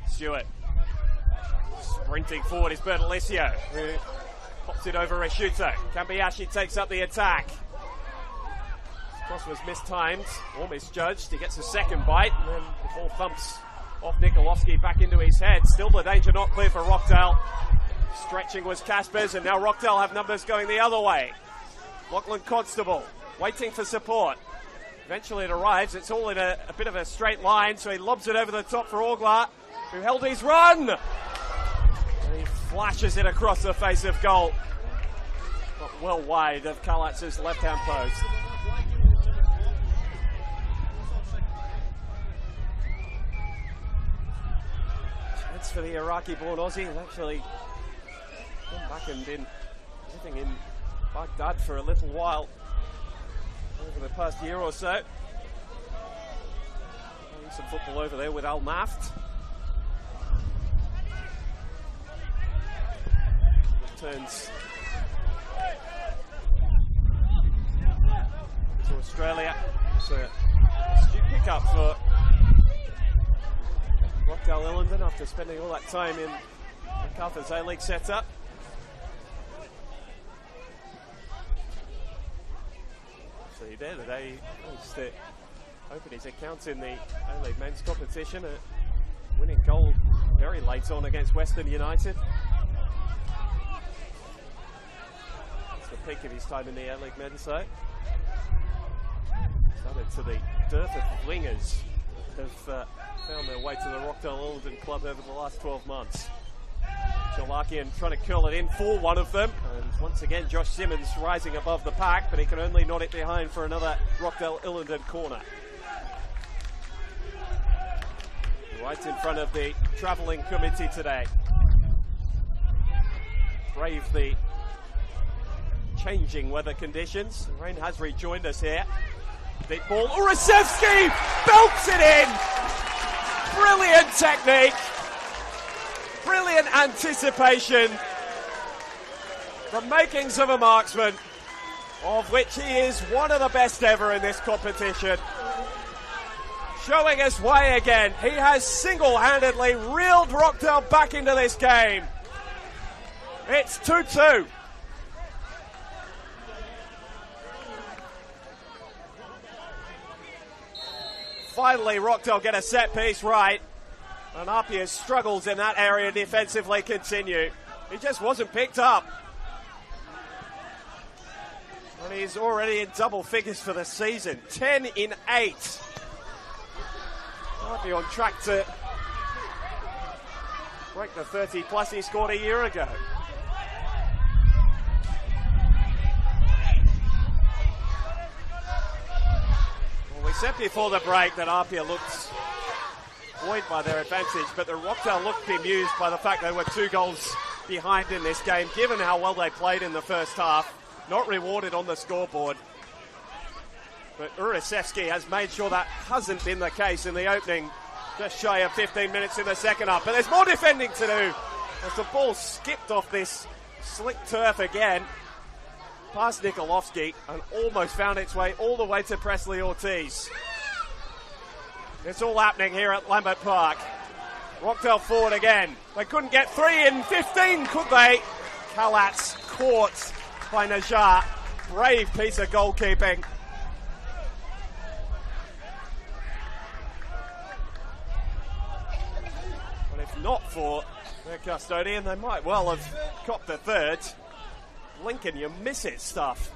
Stewart sprinting forward is Bertolissio, who pops it over Reshuto. Kambayashi takes up the attack. This cross was mistimed or misjudged. He gets a second bite, and then the ball thumps off Nikolovsky back into his head. Still the danger not clear for Rockdale. Stretching was Caspers, and now Rockdale have numbers going the other way. Lachlan Constable waiting for support. Eventually it arrives. It's all in a bit of a straight line, so he lobs it over the top for Orglar, who held his run. And he flashes it across the face of goal. But well wide of Kalatz's left-hand post. Chance for the Iraqi-born Aussie. He's actually gone back and been living in Baghdad for a little while over the past year or so. Playing some football over there with Al Naft. Returns to Australia. It's a astute pickup for Rockdale Ilinden after spending all that time in MacArthur's A-League setup. So he there today managed to open his account in the A-League men's competition, a winning goal very late on against Western United. That's the peak of his time in the A-League men's side. Started to the dearth of wingers that have found their way to the Rockdale Ilinden club over the last 12 months. Jalakian trying to curl it in for one of them, and once again Josh Simmons rising above the pack, but he can only knot it behind for another Rockdale Ilinden corner. Right in front of the travelling committee today. Brave the changing weather conditions. The rain has rejoined us here. Deep ball, Urasevsky belts it in! Brilliant technique! Brilliant anticipation. The makings of a marksman, of which he is one of the best ever in this competition. Showing us way again. He has single-handedly reeled Rockdale back into this game. It's 2-2. Finally, Rockdale get a set piece right. And APIA's struggles in that area defensively continue. He just wasn't picked up. And he's already in double figures for the season. 10 in 8. Might be on track to break the 30 plus he scored a year ago. Well, we said before the break that APIA looked buoyed by their advantage, but the Rockdale looked bemused by the fact they were 2 goals behind in this game, given how well they played in the first half. Not rewarded on the scoreboard. But Urasevsky has made sure that hasn't been the case in the opening, just shy of 15 minutes in the second half. But there's more defending to do as the ball skipped off this slick turf again, past Nikolovsky, and almost found its way all the way to Presley Ortiz. It's all happening here at Lambert Park. Rockdale forward again. They couldn't get 3 in 15, could they? Kalatz caught by Najjar. Brave piece of goalkeeping. But if not for their custodian, they might well have copped the third. Lincoln, you miss it stuff.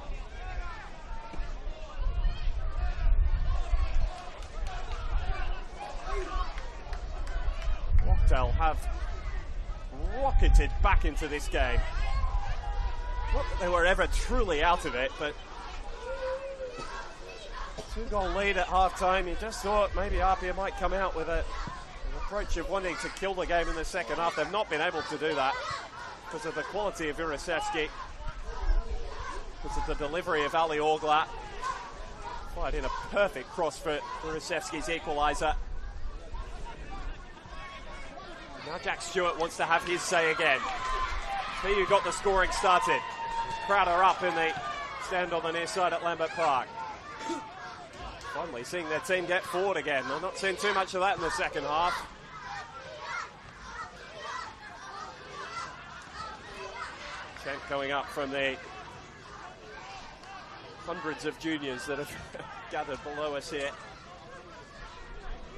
Rockdale have rocketed back into this game. Not that they were ever truly out of it, but Two-goal lead at half-time. You just thought maybe APIA might come out with an approach of wanting to kill the game in the second half. They've not been able to do that because of the quality of Urasevski, because of the delivery of Ali Orgla. Fired in a perfect cross for Urasevski's equalizer. Now Jack Stewart wants to have his say again. He who got the scoring started. Crowder up in the stand on the near side at Lambert Park. Finally seeing their team get forward again. They're not seeing too much of that in the second half. Chant going up from the hundreds of juniors that have gathered below us here.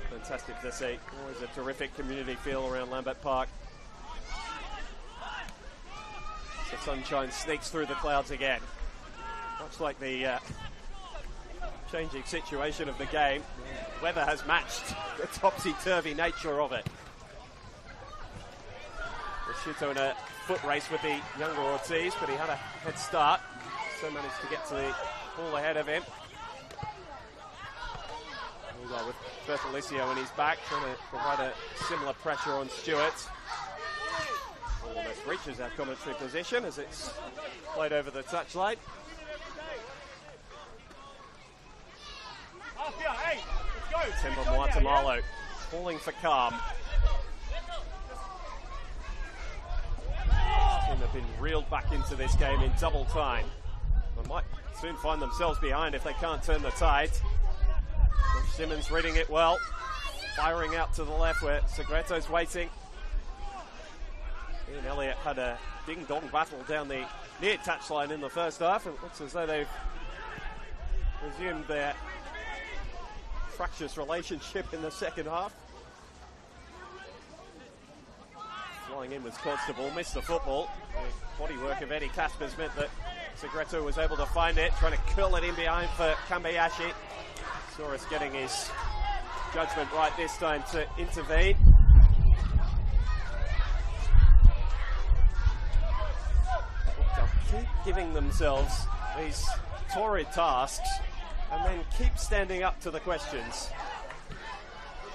Fantastic to see. Always a terrific community feel around Lambert Park. The sunshine sneaks through the clouds again. Much like the changing situation of the game, the weather has matched the topsy-turvy nature of it. Prosciutto in a foot race with the younger Ortiz, but he had a head start, so managed to get to the ball ahead of him. With Bertolicio in his back, trying to provide a similar pressure on Stewart. Almost reaches our commentary position as it's played over the touchline. Timber Muatamalo calling for calm. This team have been reeled back into this game in double time. They might soon find themselves behind if they can't turn the tide. Simmons reading it well, firing out to the left where Segreto's waiting. Ian Elliott had a ding-dong battle down the near touchline in the first half, and it looks as though they've resumed their fractious relationship in the second half. Flying in was Constable, missed the football. The bodywork of Eddie Kaspers meant that Segreto was able to find it, trying to curl it in behind for Kambayashi. Soros getting his judgment right this time to intervene. They'll keep giving themselves these torrid tasks and then keep standing up to the questions.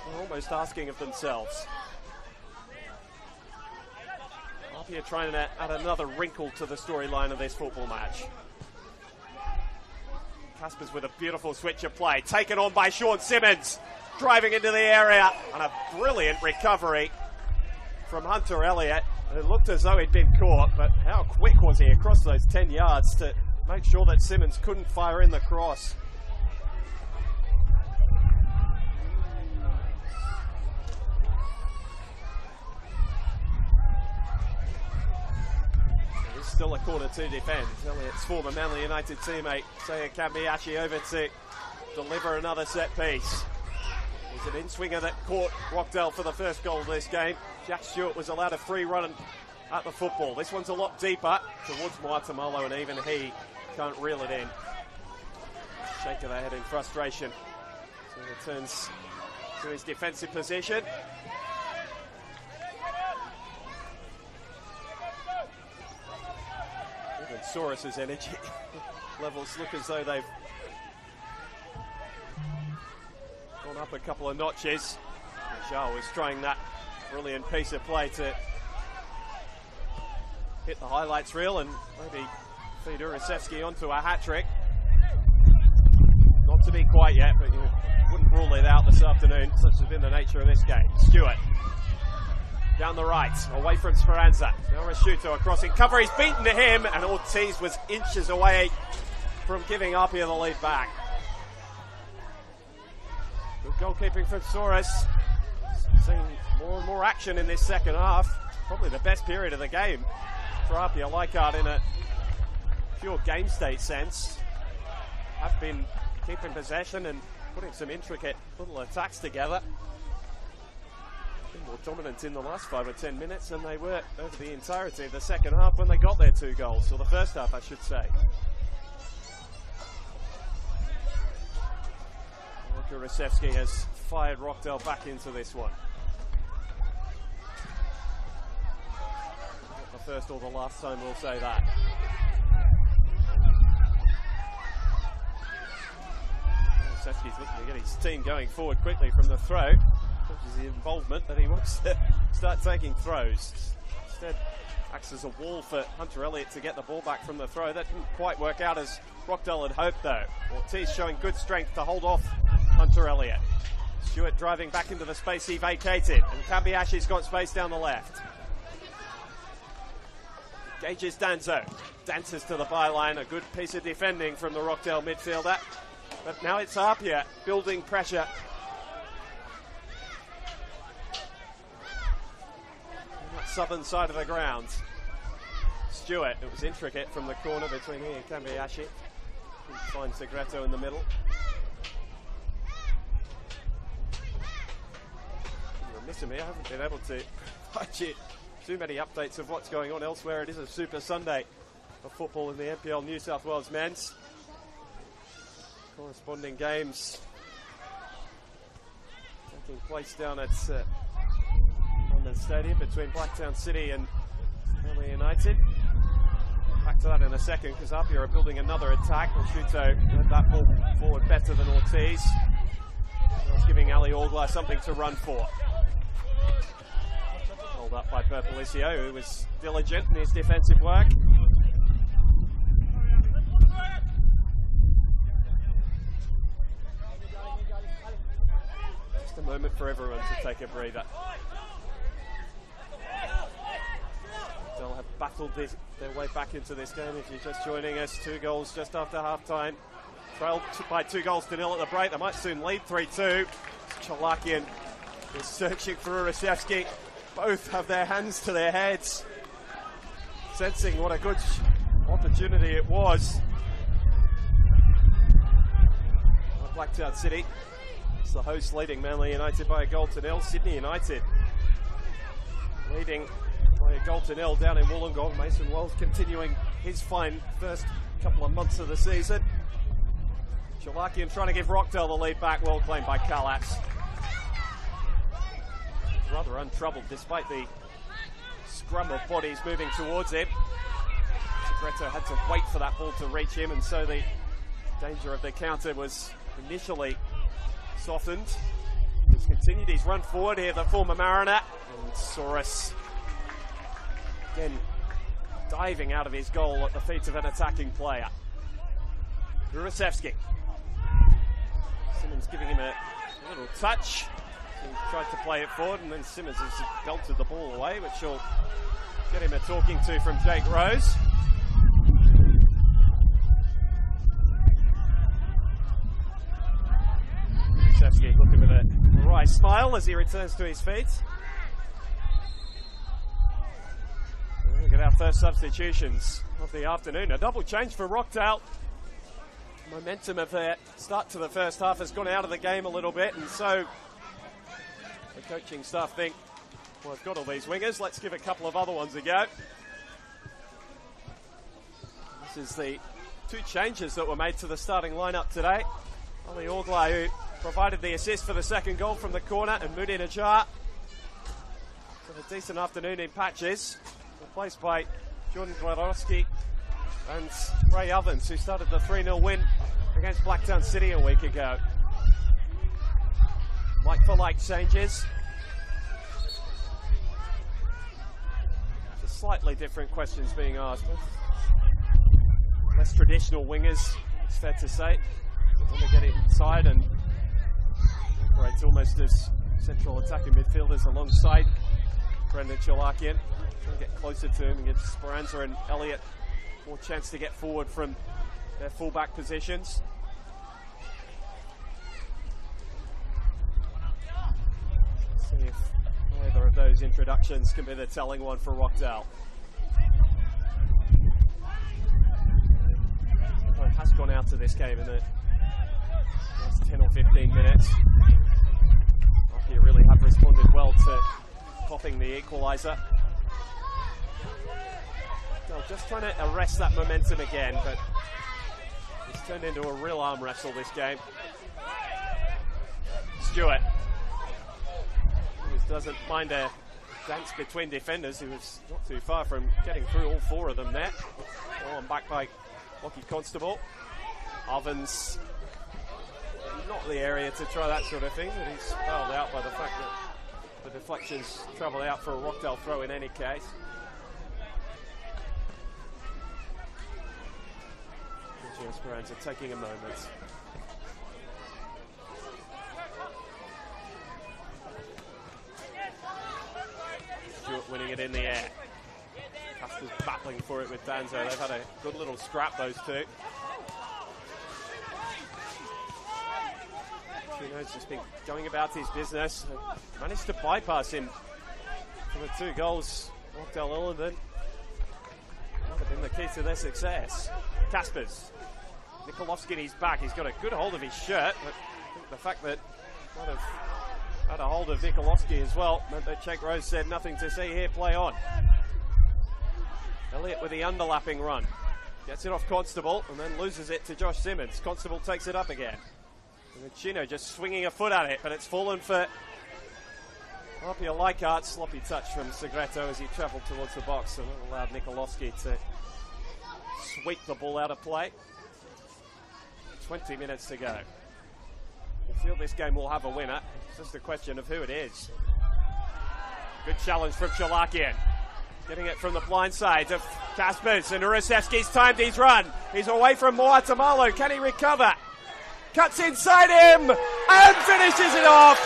They're almost asking of themselves. APIA trying to add another wrinkle to the storyline of this football match. Kaspers with a beautiful switch of play, taken on by Sean Simmons, driving into the area, and a brilliant recovery from Hunter Elliott. It looked as though he'd been caught, but how quick was he across those 10 yards to make sure that Simmons couldn't fire in the cross. Still a corner to defend. Elliott's former Manly United teammate Saya Kambayashi over to deliver another set piece. He's an in-swinger that caught Rockdale for the first goal of this game. Jack Stewart was allowed a free run at the football. This one's a lot deeper towards Muatamalo, and even he can't reel it in. Shake of the head in frustration. So he returns to his defensive position. Soros' energy levels look as though they've gone up a couple of notches. Zhao was trying that brilliant piece of play to hit the highlights reel and maybe feed Urasevski onto a hat-trick. Not to be quite yet, but you wouldn't rule it out this afternoon, such has been the nature of this game. Stewart down the right, away from Speranza. Now Prosciutto across in cover, he's beaten to him, and Ortiz was inches away from giving APIA the lead back. Good goalkeeping from Soros. Seeing more and more action in this second half. Probably the best period of the game for APIA Leichhardt in a pure game state sense. Have been keeping possession and putting some intricate little attacks together. Been more dominant in the last 5 or 10 minutes than they were over the entirety of the second half when they got their 2 goals, or the first half I should say. Urasevski has fired Rockdale back into this one. Not the first or the last time we'll say that. Sefsky's looking to get his team going forward quickly from the throw. Which is the involvement that he wants to start taking throws. Instead, acts as a wall for Hunter Elliott to get the ball back from the throw. That didn't quite work out as Rockdale had hoped, though. Ortiz showing good strength to hold off Hunter Elliott. Stewart driving back into the space he vacated, and Kambiashi's got space down the left. Gauges Danzo. Dances to the byline. A good piece of defending from the Rockdale midfielder. But now it's APIA building pressure. On that southern side of the ground. Stewart, it was intricate from the corner between he and Kambiashi. Finds Segreto in the middle. You're missing me. I haven't been able to provide you too many updates of what's going on elsewhere. It is a Super Sunday of football in the NPL New South Wales men's. Corresponding games taking place down at London Stadium between Blacktown City and Manly United. Back to that in a second because APIA are building another attack. Shuto had that ball forward better than Ortiz. That's giving Ali Orgla something to run for. Hold up by Bertolicio, who was diligent in his defensive work. Just a moment for everyone to take a breather. They'll have battled their way back into this game. If you're just joining us, 2 goals just after half-time. Trailed by 2-0 at the break. They might soon lead 3-2. Chalakian is searching for Urasevsky. Both have their hands to their heads, sensing what a good opportunity it was. Blacktown City, it's the host leading Manly United by 1-0. Sydney United leading by 1-0 down in Wollongong. Mason Wells continuing his fine first couple of months of the season. Chalakian trying to give Rockdale the lead back. Well claimed by Kalatz. Rather untroubled despite the scrum of bodies moving towards him. Segreto had to wait for that ball to reach him, and so the danger of the counter was initially softened. He's continued his run forward here, the former Mariner. And Soros again diving out of his goal at the feet of an attacking player. Urasevsky. Simmons giving him a little touch. He tried to play it forward, and then Simmons has belted the ball away, which will get him a talking to from Jake Rose. Urasevsky looking with a wry smile as he returns to his feet. Look at our first substitutions of the afternoon. A double change for Rockdale. Momentum of their start to the first half has gone out of the game a little bit, and so the coaching staff think, well, I've got all these wingers, let's give a couple of other ones a go. This is the 2 changes that were made to the starting lineup today. Ali Orgla, who provided the assist for the second goal from the corner, and Moody Najjar. So a decent afternoon in patches, replaced by Jordan Gladowski and Ray Ovens, who started the 3-0 win against Blacktown City a week ago. Like-for-like changes. Just slightly different questions being asked. Less traditional wingers, it's fair to say. Want to get it inside and operates almost as central attacking midfielders alongside Brendan Chalakian. Trying to get closer to him and give Speranza and Elliott more chance to get forward from their fullback positions. See if either of those introductions can be the telling one for Rockdale. It has gone out to this game in the last 10 or 15 minutes. APIA really have responded well to popping the equalizer. They're just trying to arrest that momentum again, but it's turned into a real arm wrestle this game. Stewart, who doesn't mind a dance between defenders, who was not too far from getting through all 4 of them there. Oh, and back by Lockie Constable. Ovens not the area to try that sort of thing, but he's bailed out by the fact that the deflections travel out for a Rockdale throw in any case. Esperanza taking a moment. Stewart winning it in the air. Casper's battling for it with Danzo. They've had a good little scrap, those two. Chino's just been going about his business. Managed to bypass him for the 2 goals. Rockdale Ilinden. Might have been the key to their success. Caspers. Nikolovsky in his back. He's got a good hold of his shirt, but I think the fact that might have had a hold of Nikolovsky as well meant that Czech Rose said nothing to see here, play on. Elliott with the underlapping run. Gets it off Constable and then loses it to Josh Simmons. Constable takes it up again. And Chino just swinging a foot at it, but it's fallen for APIA Leichhardt. Sloppy touch from Segreto as he travelled towards the box, and that allowed Nikolovsky to sweep the ball out of play. 20 minutes to go. We feel this game will have a winner. It's just a question of who it is. Good challenge from Chalakian. Getting it from the blind side of Caspers, and Urasevsky's timed his run. He's away from Moatamalo. Can he recover? Cuts inside him and finishes it off.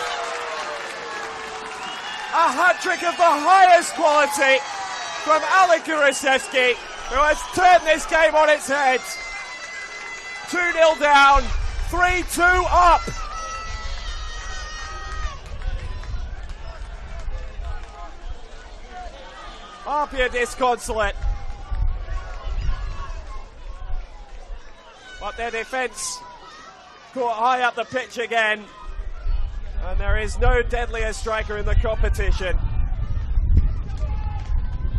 A hat-trick of the highest quality from Alek Urasevsky, who has turned this game on its head. 2-0 down, 3-2 up. APIA disconsolate. But their defence caught high up the pitch again. And there is no deadlier striker in the competition.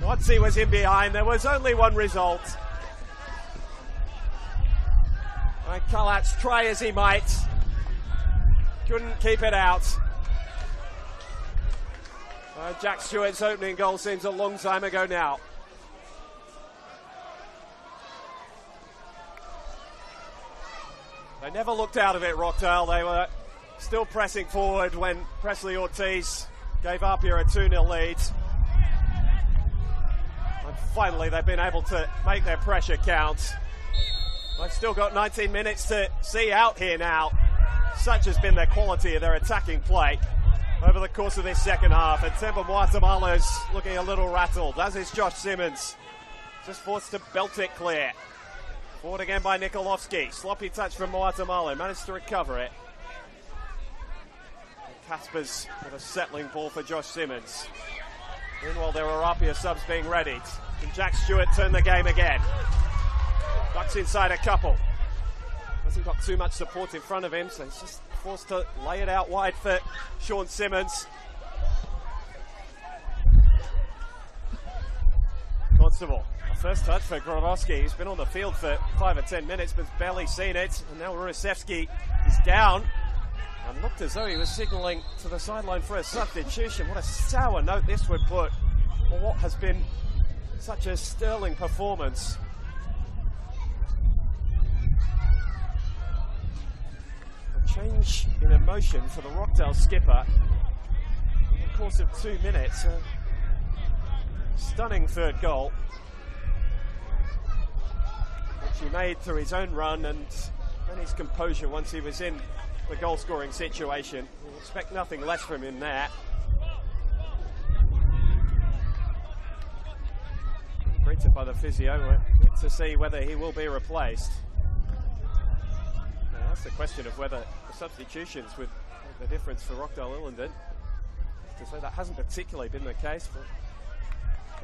Once he was in behind, there was only one result. And Kalats, try as he might, couldn't keep it out. Jack Stewart's opening goal seems a long time ago now. They never looked out of it, Rockdale. They were still pressing forward when Presley Ortiz gave APIA a 2-0 lead. And finally they've been able to make their pressure count. They've still got 19 minutes to see out here now. Such has been their quality of their attacking play over the course of this second half. And Temba Moatamalo's looking a little rattled, as is Josh Simmons. Just forced to belt it clear. Forward again by Nikolovsky. Sloppy touch from Moatamalo. Managed to recover it. Caspers with a settling ball for Josh Simmons. Meanwhile, there were APIA subs being readied. Can Jack Stewart turn the game again? Ducks inside a couple. Hasn't got too much support in front of him, so he's just forced to lay it out wide for Sean Simmons. Constable. First touch for Gronowski. He's been on the field for 5 or 10 minutes, but barely seen it. And now Urasevsky is down. And looked as though he was signalling to the sideline for a substitution. What a sour note this would put on what has been such a sterling performance. A change in emotion for the Rockdale skipper in the course of 2 minutes. A stunning third goal, which he made through his own run and his composure once he was in the goal-scoring situation. We'll expect nothing less from him there. Greeted by the physio, to see whether he will be replaced. Now that's the question of whether the substitutions would make the difference for Rockdale Ilinden. To say that hasn't particularly been the case, but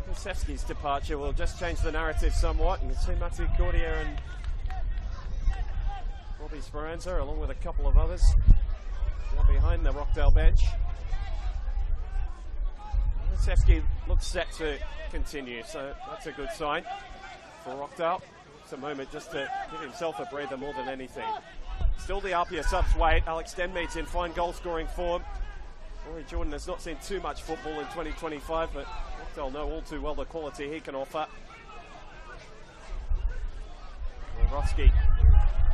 Urasevsky's departure will just change the narrative somewhat. You can see Matthew Cordier and Bobby Speranza, along with a couple of others, now behind the Rockdale bench. Urasevsky looks set to continue, so that's a good sign for Rockdale. It's a moment just to give himself a breather more than anything. Still the APIA subs wait. Alex Denmead's in fine goal-scoring form. Rory Jordan has not seen too much football in 2025, but Rockdale know all too well the quality he can offer. Borowski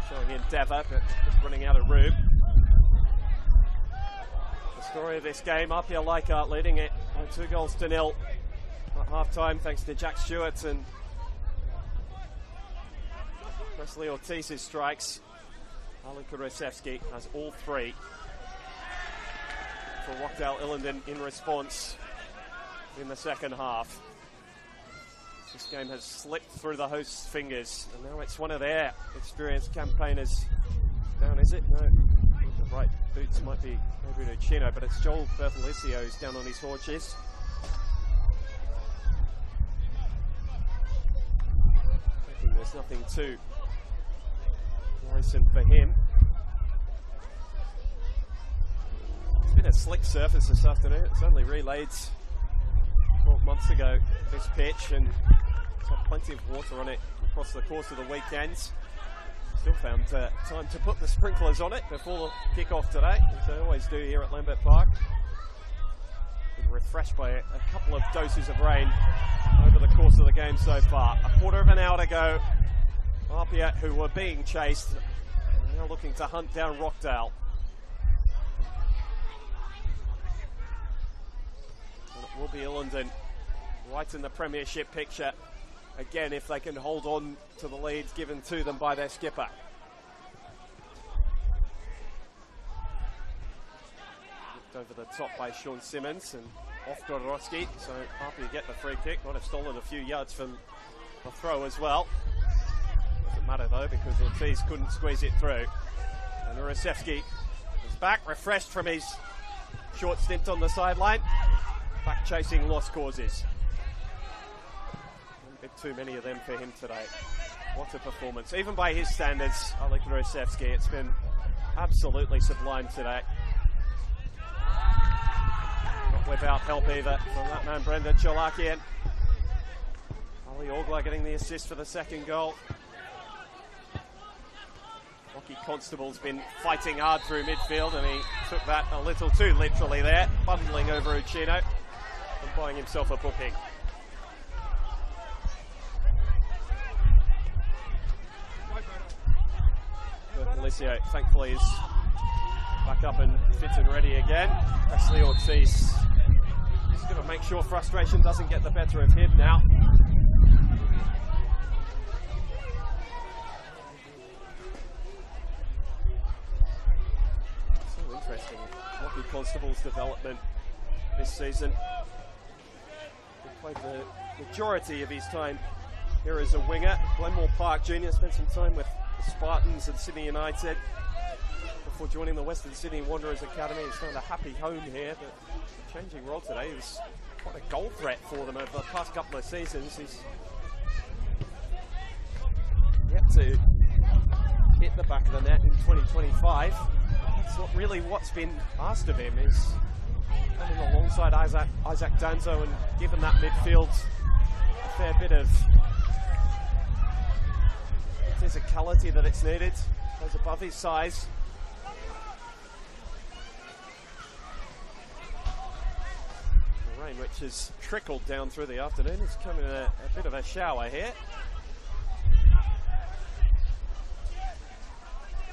showing endeavour, but just running out of room. Story of this game, APIA Leichhardt leading it by 2-0 at half-time thanks to Jack Stewart and Presley Ortiz's strikes. Ali Kurosevsky has all three for Rockdale Ilinden in response in the second half. This game has slipped through the host's fingers, and now it's one of their experienced campaigners down, is it? No, the right boots might be maybe Chino, but it's Joel Bertolicio who's down on his haunches. Thinking there's nothing too worrisome for him. It's been a slick surface this afternoon. It's only relayed 12 months ago, this pitch, and it's got plenty of water on it across the course of the weekend. Still found time to put the sprinklers on it before the kickoff today, as they always do here at Lambert Park. Been refreshed by a couple of doses of rain over the course of the game so far. A quarter of an hour to go. APIA, who were being chased, are now looking to hunt down Rockdale. And it will be Ilinden right in the premiership picture again if they can hold on to the leads given to them by their skipper. Looked over the top by Sean Simmons and off Gordorowski, so APIA get the free kick. Might have stolen a few yards from the throw as well. Doesn't matter though, because Ortiz couldn't squeeze it through. And Urasevsky is back, refreshed from his short stint on the sideline. Back chasing lost causes. A bit too many of them for him today. What a performance. Even by his standards, Alek Urasevsky, it's been absolutely sublime today. Not without help either from that man Brendan Cholakian. Ali Ogla getting the assist for the second goal. Lockie Constable's been fighting hard through midfield, and he took that a little too literally there, bundling over Uchino and buying himself a booking. Bertolicio, thankfully, is back up and fit and ready again. Presley Ortiz is going to make sure frustration doesn't get the better of him now. So interesting, Lockie Constable's development this season. He played the majority of his time here as a winger. Glenmore Park Jr. spent some time with the Spartans and Sydney United before joining the Western Sydney Wanderers Academy. He's found a happy home here, but changing role today. He was quite a goal threat for them over the past couple of seasons. He's yet to hit the back of the net in 2025. That's not really what's been asked of him. He's coming alongside Isaac Danzo and given that midfield a fair bit of physicality that it's needed. Goes above his size. The rain, which has trickled down through the afternoon, is coming in a bit of a shower here.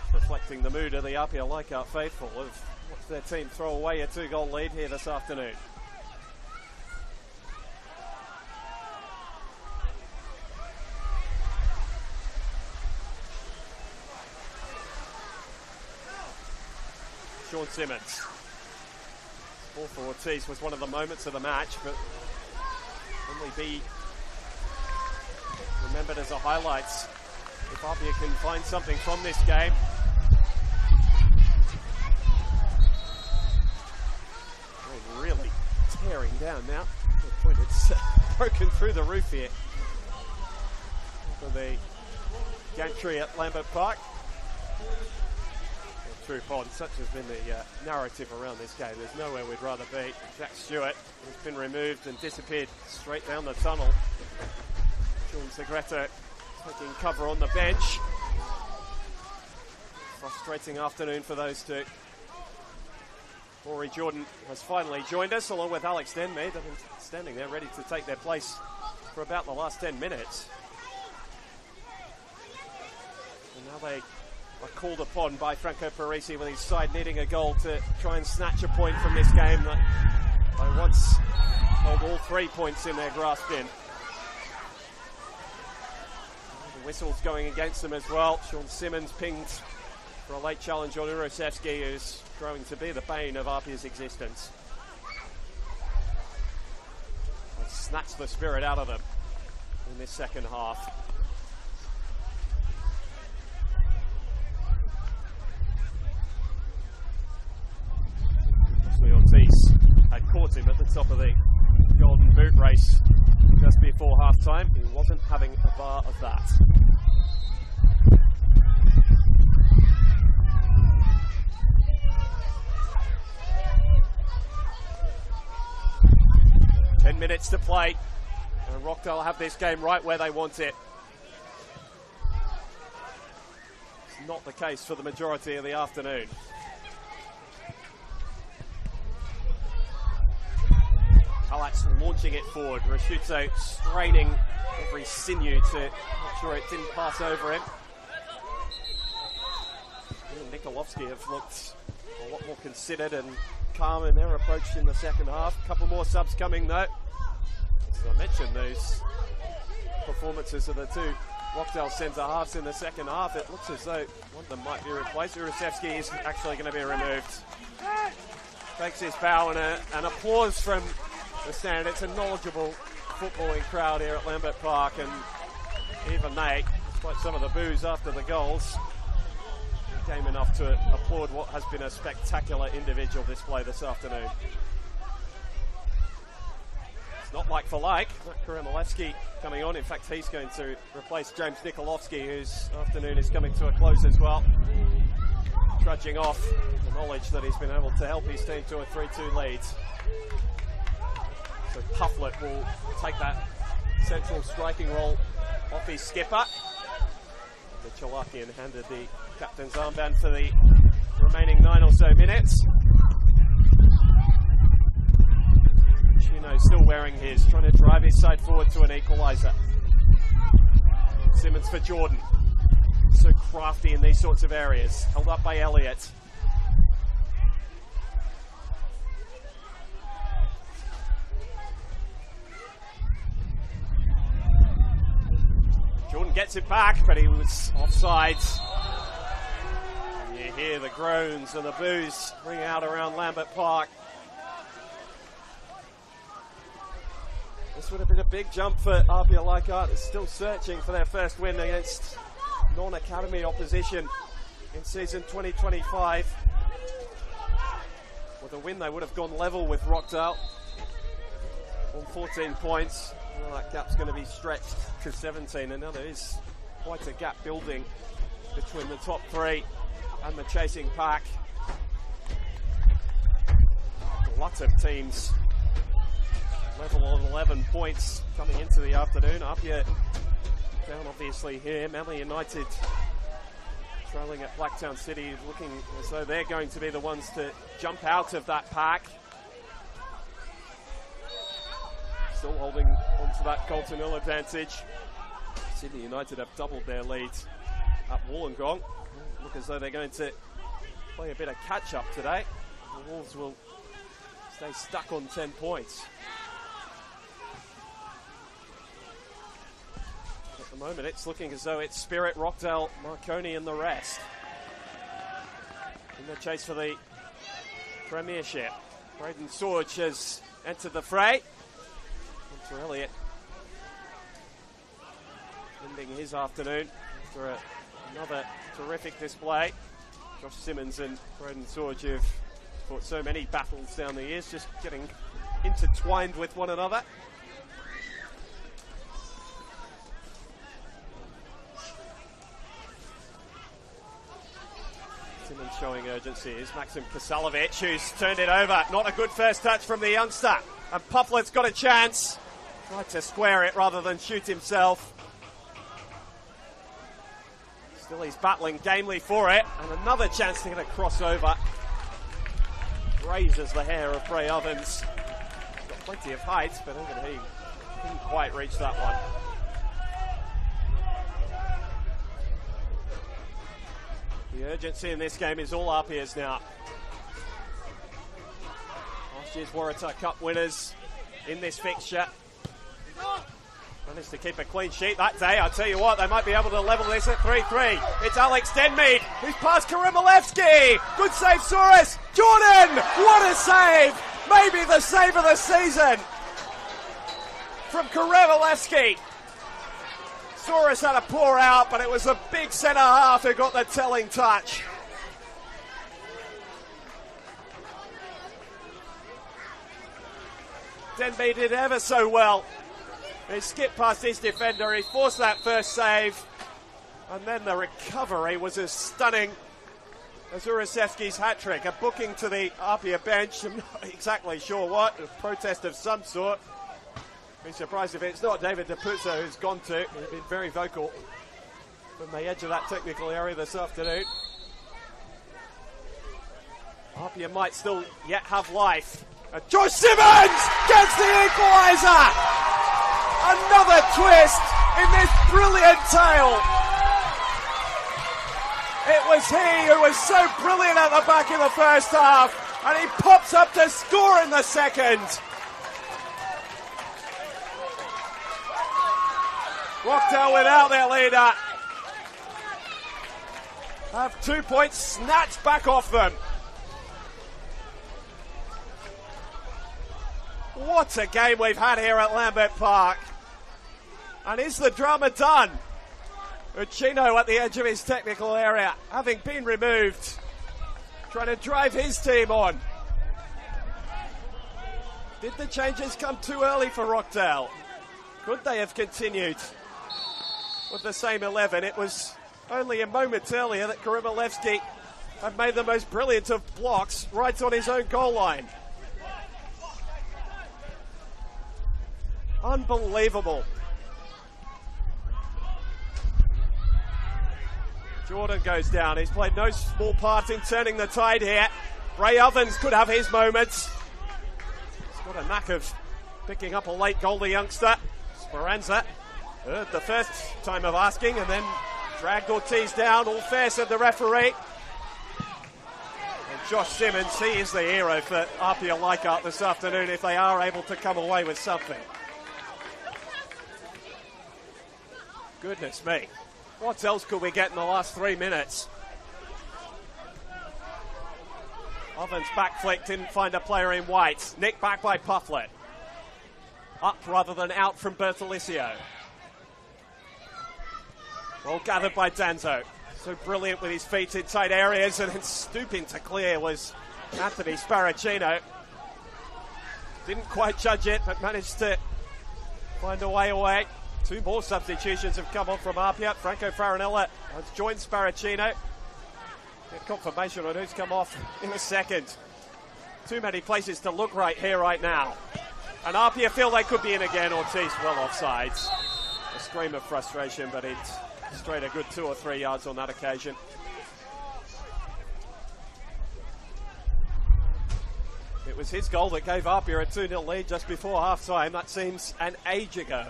It's reflecting the mood of the APIA Leichhardt faithful of watch their team throw away a 2-goal lead here this afternoon. Sean Simmons. Ball for Ortiz was one of the moments of the match, but only be remembered as a highlights if APIA can find something from this game. They're really tearing down now. To the point it's broken through the roof here for the gantry at Lambert Park. True pond, such has been the narrative around this game. There's nowhere we'd rather be. Jack Stewart has been removed and disappeared straight down the tunnel. Sean Segreto taking cover on the bench. Frustrating afternoon for those two. Rory Jordan has finally joined us along with Alex Denmead. They've been standing there ready to take their place for about the last 10 minutes. And now they are called upon by Franco Parisi with his side needing a goal to try and snatch a point from this game that they once held all 3 points in their grasp in. The whistle's going against them as well. Sean Simmons pinged for a late challenge on Urosevsky, who's growing to be the bane of APIA's existence. They snatched the spirit out of them in this second half. Ortiz had caught him at the top of the Golden Boot race just before half-time. He wasn't having a bar of that. Ten minutes to play, and Rockdale have this game right where they want it. It's not the case for the majority of the afternoon. Kalat's launching it forward. Rashuto straining every sinew to make sure it didn't pass over him. He and Nikolovsky have looked a lot more considered and calm in their approach in the second half. A couple more subs coming though. As I mentioned, those performances of the two Rockdale centre halves in the second half, it looks as though one of them might be replaced. Urosevsky is actually going to be removed. Takes his bow and an applause from the stand. It's a knowledgeable footballing crowd here at Lambert Park, and even they, despite some of the boos after the goals, game enough to applaud what has been a spectacular individual display this afternoon. It's not like for like. Karamilevsky coming on. In fact, he's going to replace James Nikolovsky, whose afternoon is coming to a close as well. Trudging off the knowledge that he's been able to help his team to a 3-2 lead. So Pufflet will take that central striking role off his skipper. The Chalakian handed the captain's armband for the remaining 9 or so minutes. Chino still wearing his, trying to drive his side forward to an equalizer. Simmons for Jordan. So crafty in these sorts of areas. Held up by Elliott. Jordan gets it back, but he was offside. And you hear the groans and the boos ring out around Lambert Park. This would have been a big jump for APIA Leichhardt. They're still searching for their first win against non-academy opposition in season 2025. With a win, they would have gone level with Rockdale on 14 points. Well, that gap's going to be stretched to 17, and now there is quite a gap building between the top 3 and the chasing pack. Lots of teams level on 11 points coming into the afternoon. APIA down obviously here. Manly United trailing at Blacktown City, looking as though they're going to be the ones to jump out of that pack. Still holding onto that Colton Hill advantage. Sydney United have doubled their lead at Wollongong. Look as though they're going to play a bit of catch-up today. The Wolves will stay stuck on 10 points. At the moment, it's looking as though it's Spirit, Rockdale, Marconi and the rest in the chase for the premiership. Braden Sorge has entered the fray. Hunter Elliott ending his afternoon after another terrific display. Josh Simmons and Braden Sorge have fought so many battles down the years, just getting intertwined with one another. Simmons showing urgency is Maxim Kasalovic, who's turned it over. Not a good first touch from the youngster. And Pufflet's got a chance. Tried to square it rather than shoot himself. Still he's battling gamely for it. And another chance to get a crossover. Grazes the hair of Bray Ovens. He's got plenty of height, but even he couldn't quite reach that one. The urgency in this game is all APIA's now. Last year's Waratah Cup winners in this fixture. Managed to keep a clean sheet that day. I'll tell you what, they might be able to level this at 3-3. It's Alex Denmead who's past Karimilevsky. Good save, Soros. Jordan, what a save! Maybe the save of the season from Karimilevsky. Soros had a pour out, but it was a big centre half who got the telling touch. Denmead did ever so well. He skipped past his defender, he forced that first save, and then the recovery was as stunning as Urasevsky's hat-trick. A booking to the APIA bench, I'm not exactly sure what, a protest of some sort. Be surprised if it's not David DePuzzo who's gone to. He's been very vocal from the edge of that technical area this afternoon. APIA might still yet have life. And Josh Simmons gets the equalizer! Another twist in this brilliant tale. It was he who was so brilliant at the back in the first half, and he pops up to score in the second. Rockdale without their leader have 2 points snatched back off them. What a game we've had here at Lambert Park. And is the drama done? Uchino at the edge of his technical area, having been removed, trying to drive his team on. Did the changes come too early for Rockdale? Could they have continued with the same 11? It was only a moment earlier that Karimilevsky had made the most brilliant of blocks right on his own goal line. Unbelievable. Jordan goes down. He's played no small part in turning the tide here. Ray Ovens could have his moments. He's got a knack of picking up a late goal, the youngster. Speranza heard the first time of asking and then dragged Ortiz down. All fair, said the referee. And Josh Simmons, he is the hero for APIA Leichhardt this afternoon if they are able to come away with something. Goodness me. What else could we get in the last 3 minutes? Ovens back flick, didn't find a player in white. Nicked back by Pufflet. Up rather than out from Bertolicio. Well gathered by Danzo. So brilliant with his feet in tight areas, and then stooping to clear was Anthony Sparacino. Didn't quite judge it, but managed to find a way away. 2 more substitutions have come on from APIA. Franco Farinella has joined Sparacino. Get confirmation on who's come off in a second. Too many places to look right here, right now. And APIA feel they could be in again. Ortiz well offsides. A scream of frustration, but it's straight a good 2 or 3 yards on that occasion. It was his goal that gave APIA a 2-0 lead just before half-time. That seems an age ago.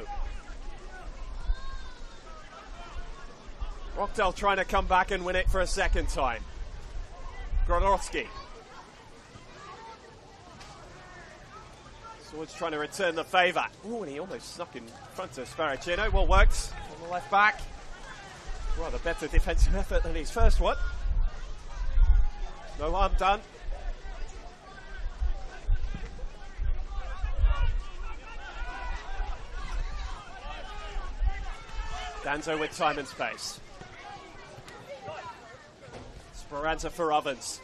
Rockdale trying to come back and win it for a second time. Grodowski. Swords trying to return the favour. Oh, and he almost snuck in front of Sparacino. Well worked on the left back. Rather better defensive effort than his first one. No harm done. Danzo with time and space. Speranza for Ovens.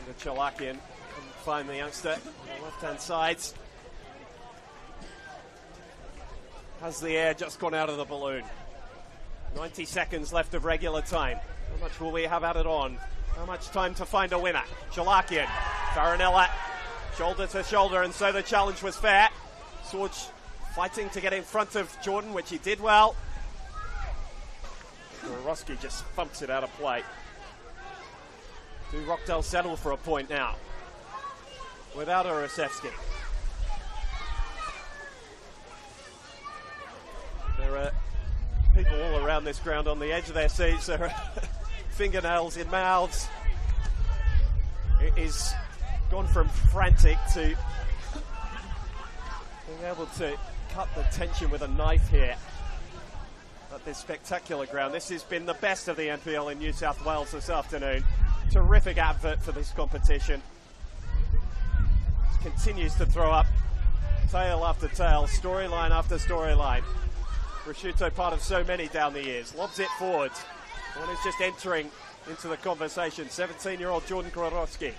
And Chalakian couldn't find the youngster on the left-hand side. Has the air just gone out of the balloon? 90 seconds left of regular time. How much will we have added on? How much time to find a winner? Chalakian, Farinella, shoulder to shoulder, and so the challenge was fair. Swords fighting to get in front of Jordan, which he did well. Goroski just thumps it out of play. Do Rockdale settle for a point now? Without Urasevsky. There are around this ground on the edge of their seats. There are fingernails in mouths. It is gone from frantic to being able to cut the tension with a knife here at this spectacular ground. This has been the best of the NPL in New South Wales this afternoon. Terrific advert for this competition. Continues to throw up tale after tale, storyline after storyline. Prosciutto, part of so many down the years, lobs it forward. One who's just entering into the conversation, 17-year-old Jordan Kororowski.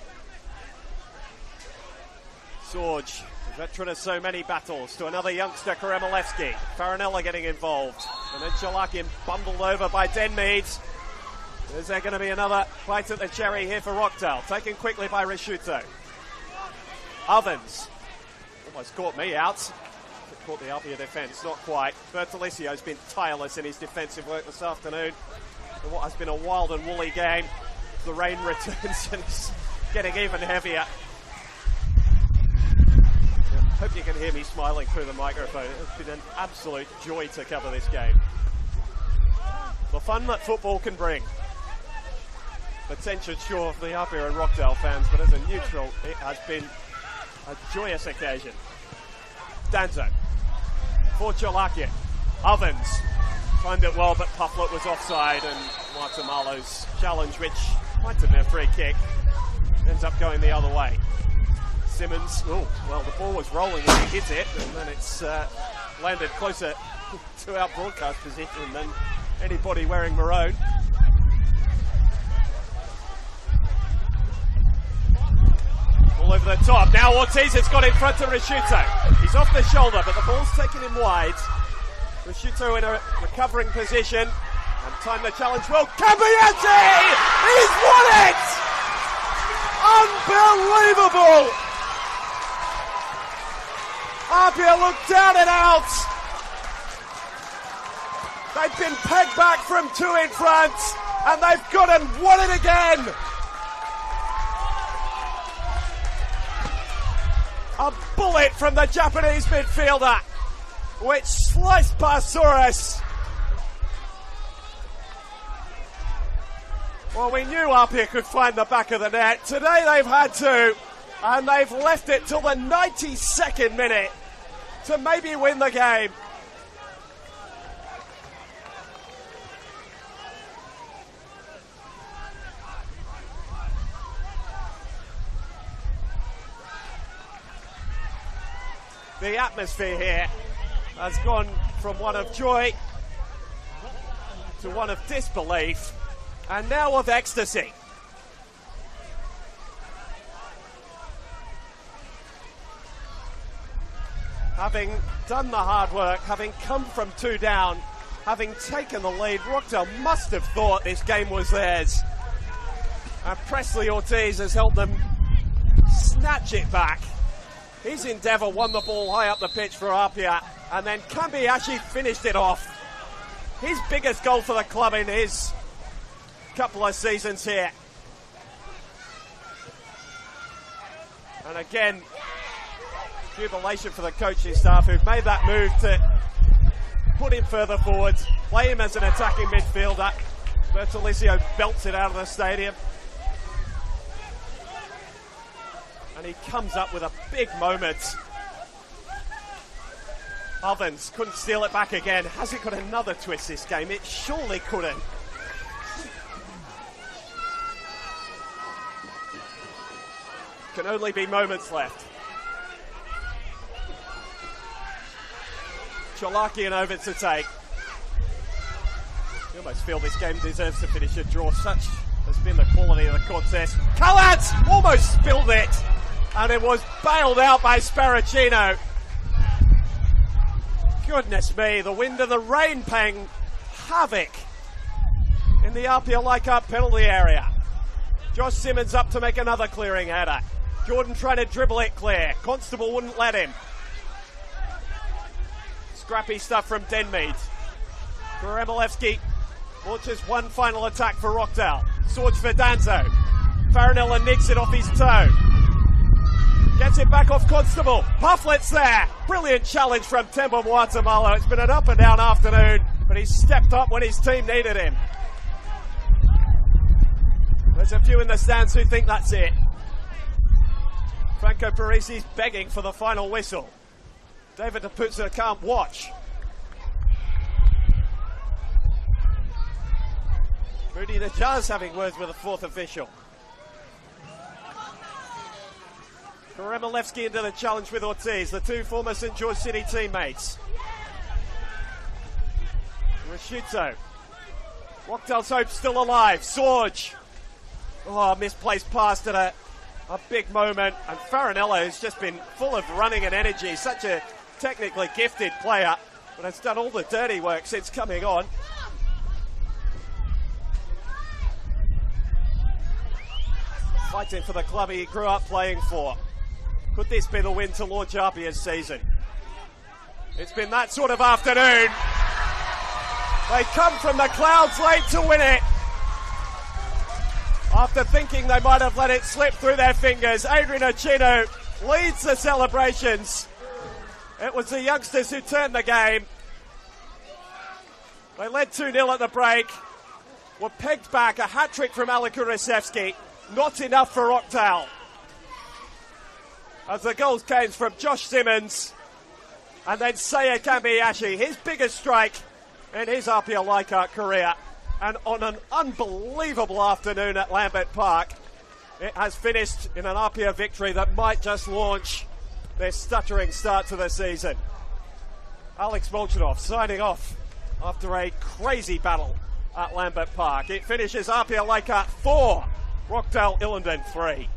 Sorge, veteran of so many battles, to another youngster, Karemalevsky. Farinella getting involved. And then Chalakin bundled over by Denmead. Is there going to be another bite at the cherry here for Rockdale? Taken quickly by Prosciutto. Ovens. Almost caught me out. Caught the APIA defence, not quite. Bertolissio's been tireless in his defensive work this afternoon. In what has been a wild and woolly game. The rain returns and it's getting even heavier. Hope you can hear me smiling through the microphone. It's been an absolute joy to cover this game. The fun that football can bring. The tension, sure, for the APIA and Rockdale fans, but as a neutral, it has been a joyous occasion. Danzo for Chalakin. Ovens timed it well, but Pufflet was offside, and Guatemala's challenge, which might have been a free kick, ends up going the other way. Simmons, oh, well, the ball was rolling and he hit it, and then it's landed closer to our broadcast position than anybody wearing maroon. All over the top. Now Ortiz has got in front of Prosciutto. He's off the shoulder, but the ball's taken him wide. Prosciutto in a recovering position. And time the challenge well. Cambiazi! He's won it! Unbelievable! APIA looked down and out. They've been pegged back from 2 in front, and they've gone and won it again. A bullet from the Japanese midfielder, which sliced past Soares. Well, we knew APIA could find the back of the net. Today they've had to, and they've left it till the 92nd minute to maybe win the game. The atmosphere here has gone from one of joy to one of disbelief, and now of ecstasy. Having done the hard work, having come from 2 down, having taken the lead, Rockdale must have thought this game was theirs. And Presley Ortiz has helped them snatch it back. His endeavour won the ball high up the pitch for APIA, and then Kambiashi finished it off. His biggest goal for the club in his couple of seasons here. And again, jubilation for the coaching staff who've made that move to put him further forward, play him as an attacking midfielder. Bertolisio belts it out of the stadium. And he comes up with a big moment. Ovens couldn't steal it back again. Has it got another twist this game? It surely couldn't. Can only be moments left. Chalakian over to take. You almost feel this game deserves to finish a draw. Such has been the quality of the contest. Kalat almost spilled it, and it was bailed out by Sparacino. Goodness me, the wind and the rain playing havoc in the APIA Leichhardt penalty area. Josh Simmons up to make another clearing header. Jordan trying to dribble it clear. Constable wouldn't let him. Scrappy stuff from Denmead. Karemalevsky launches one final attack for Rockdale. Sorge for Danzo. Farinella nicks it off his toe. Gets it back off Constable. Pufflet's there. Brilliant challenge from Temba Guatemala. It's been an up and down afternoon, but but he's stepped up when his team needed him. There's a few in the stands who think that's it. Franco Parisi's begging for the final whistle. David Depuzza can't watch. Rudy Najar's having words with the fourth official. Karemilevski into the challenge with Ortiz, the two former St. George City teammates. Rashuto. Rockdale's hope still alive. Sorge. Oh, misplaced pass at a big moment. And Farinello has just been full of running and energy. Such a technically gifted player, but has done all the dirty work since coming on. Fighting for the club he grew up playing for. Could this be the win to launch APIA's season? It's been that sort of afternoon. They come from the clouds late to win it. After thinking they might have let it slip through their fingers, Adrian Ochino leads the celebrations. It was the youngsters who turned the game. They led 2-0 at the break. Were pegged back, a hat-trick from Alek Kurisevski. Not enough for Rockdale. As the goals came from Josh Simmons and then Seiya Kambiyashi, his biggest strike in his APIA Leichhardt career. And on an unbelievable afternoon at Lambert Park, it has finished in an APIA victory that might just launch their stuttering start to the season. Alex Molchanov signing off after a crazy battle at Lambert Park. It finishes APIA Leichhardt 4, Rockdale Ilinden 3.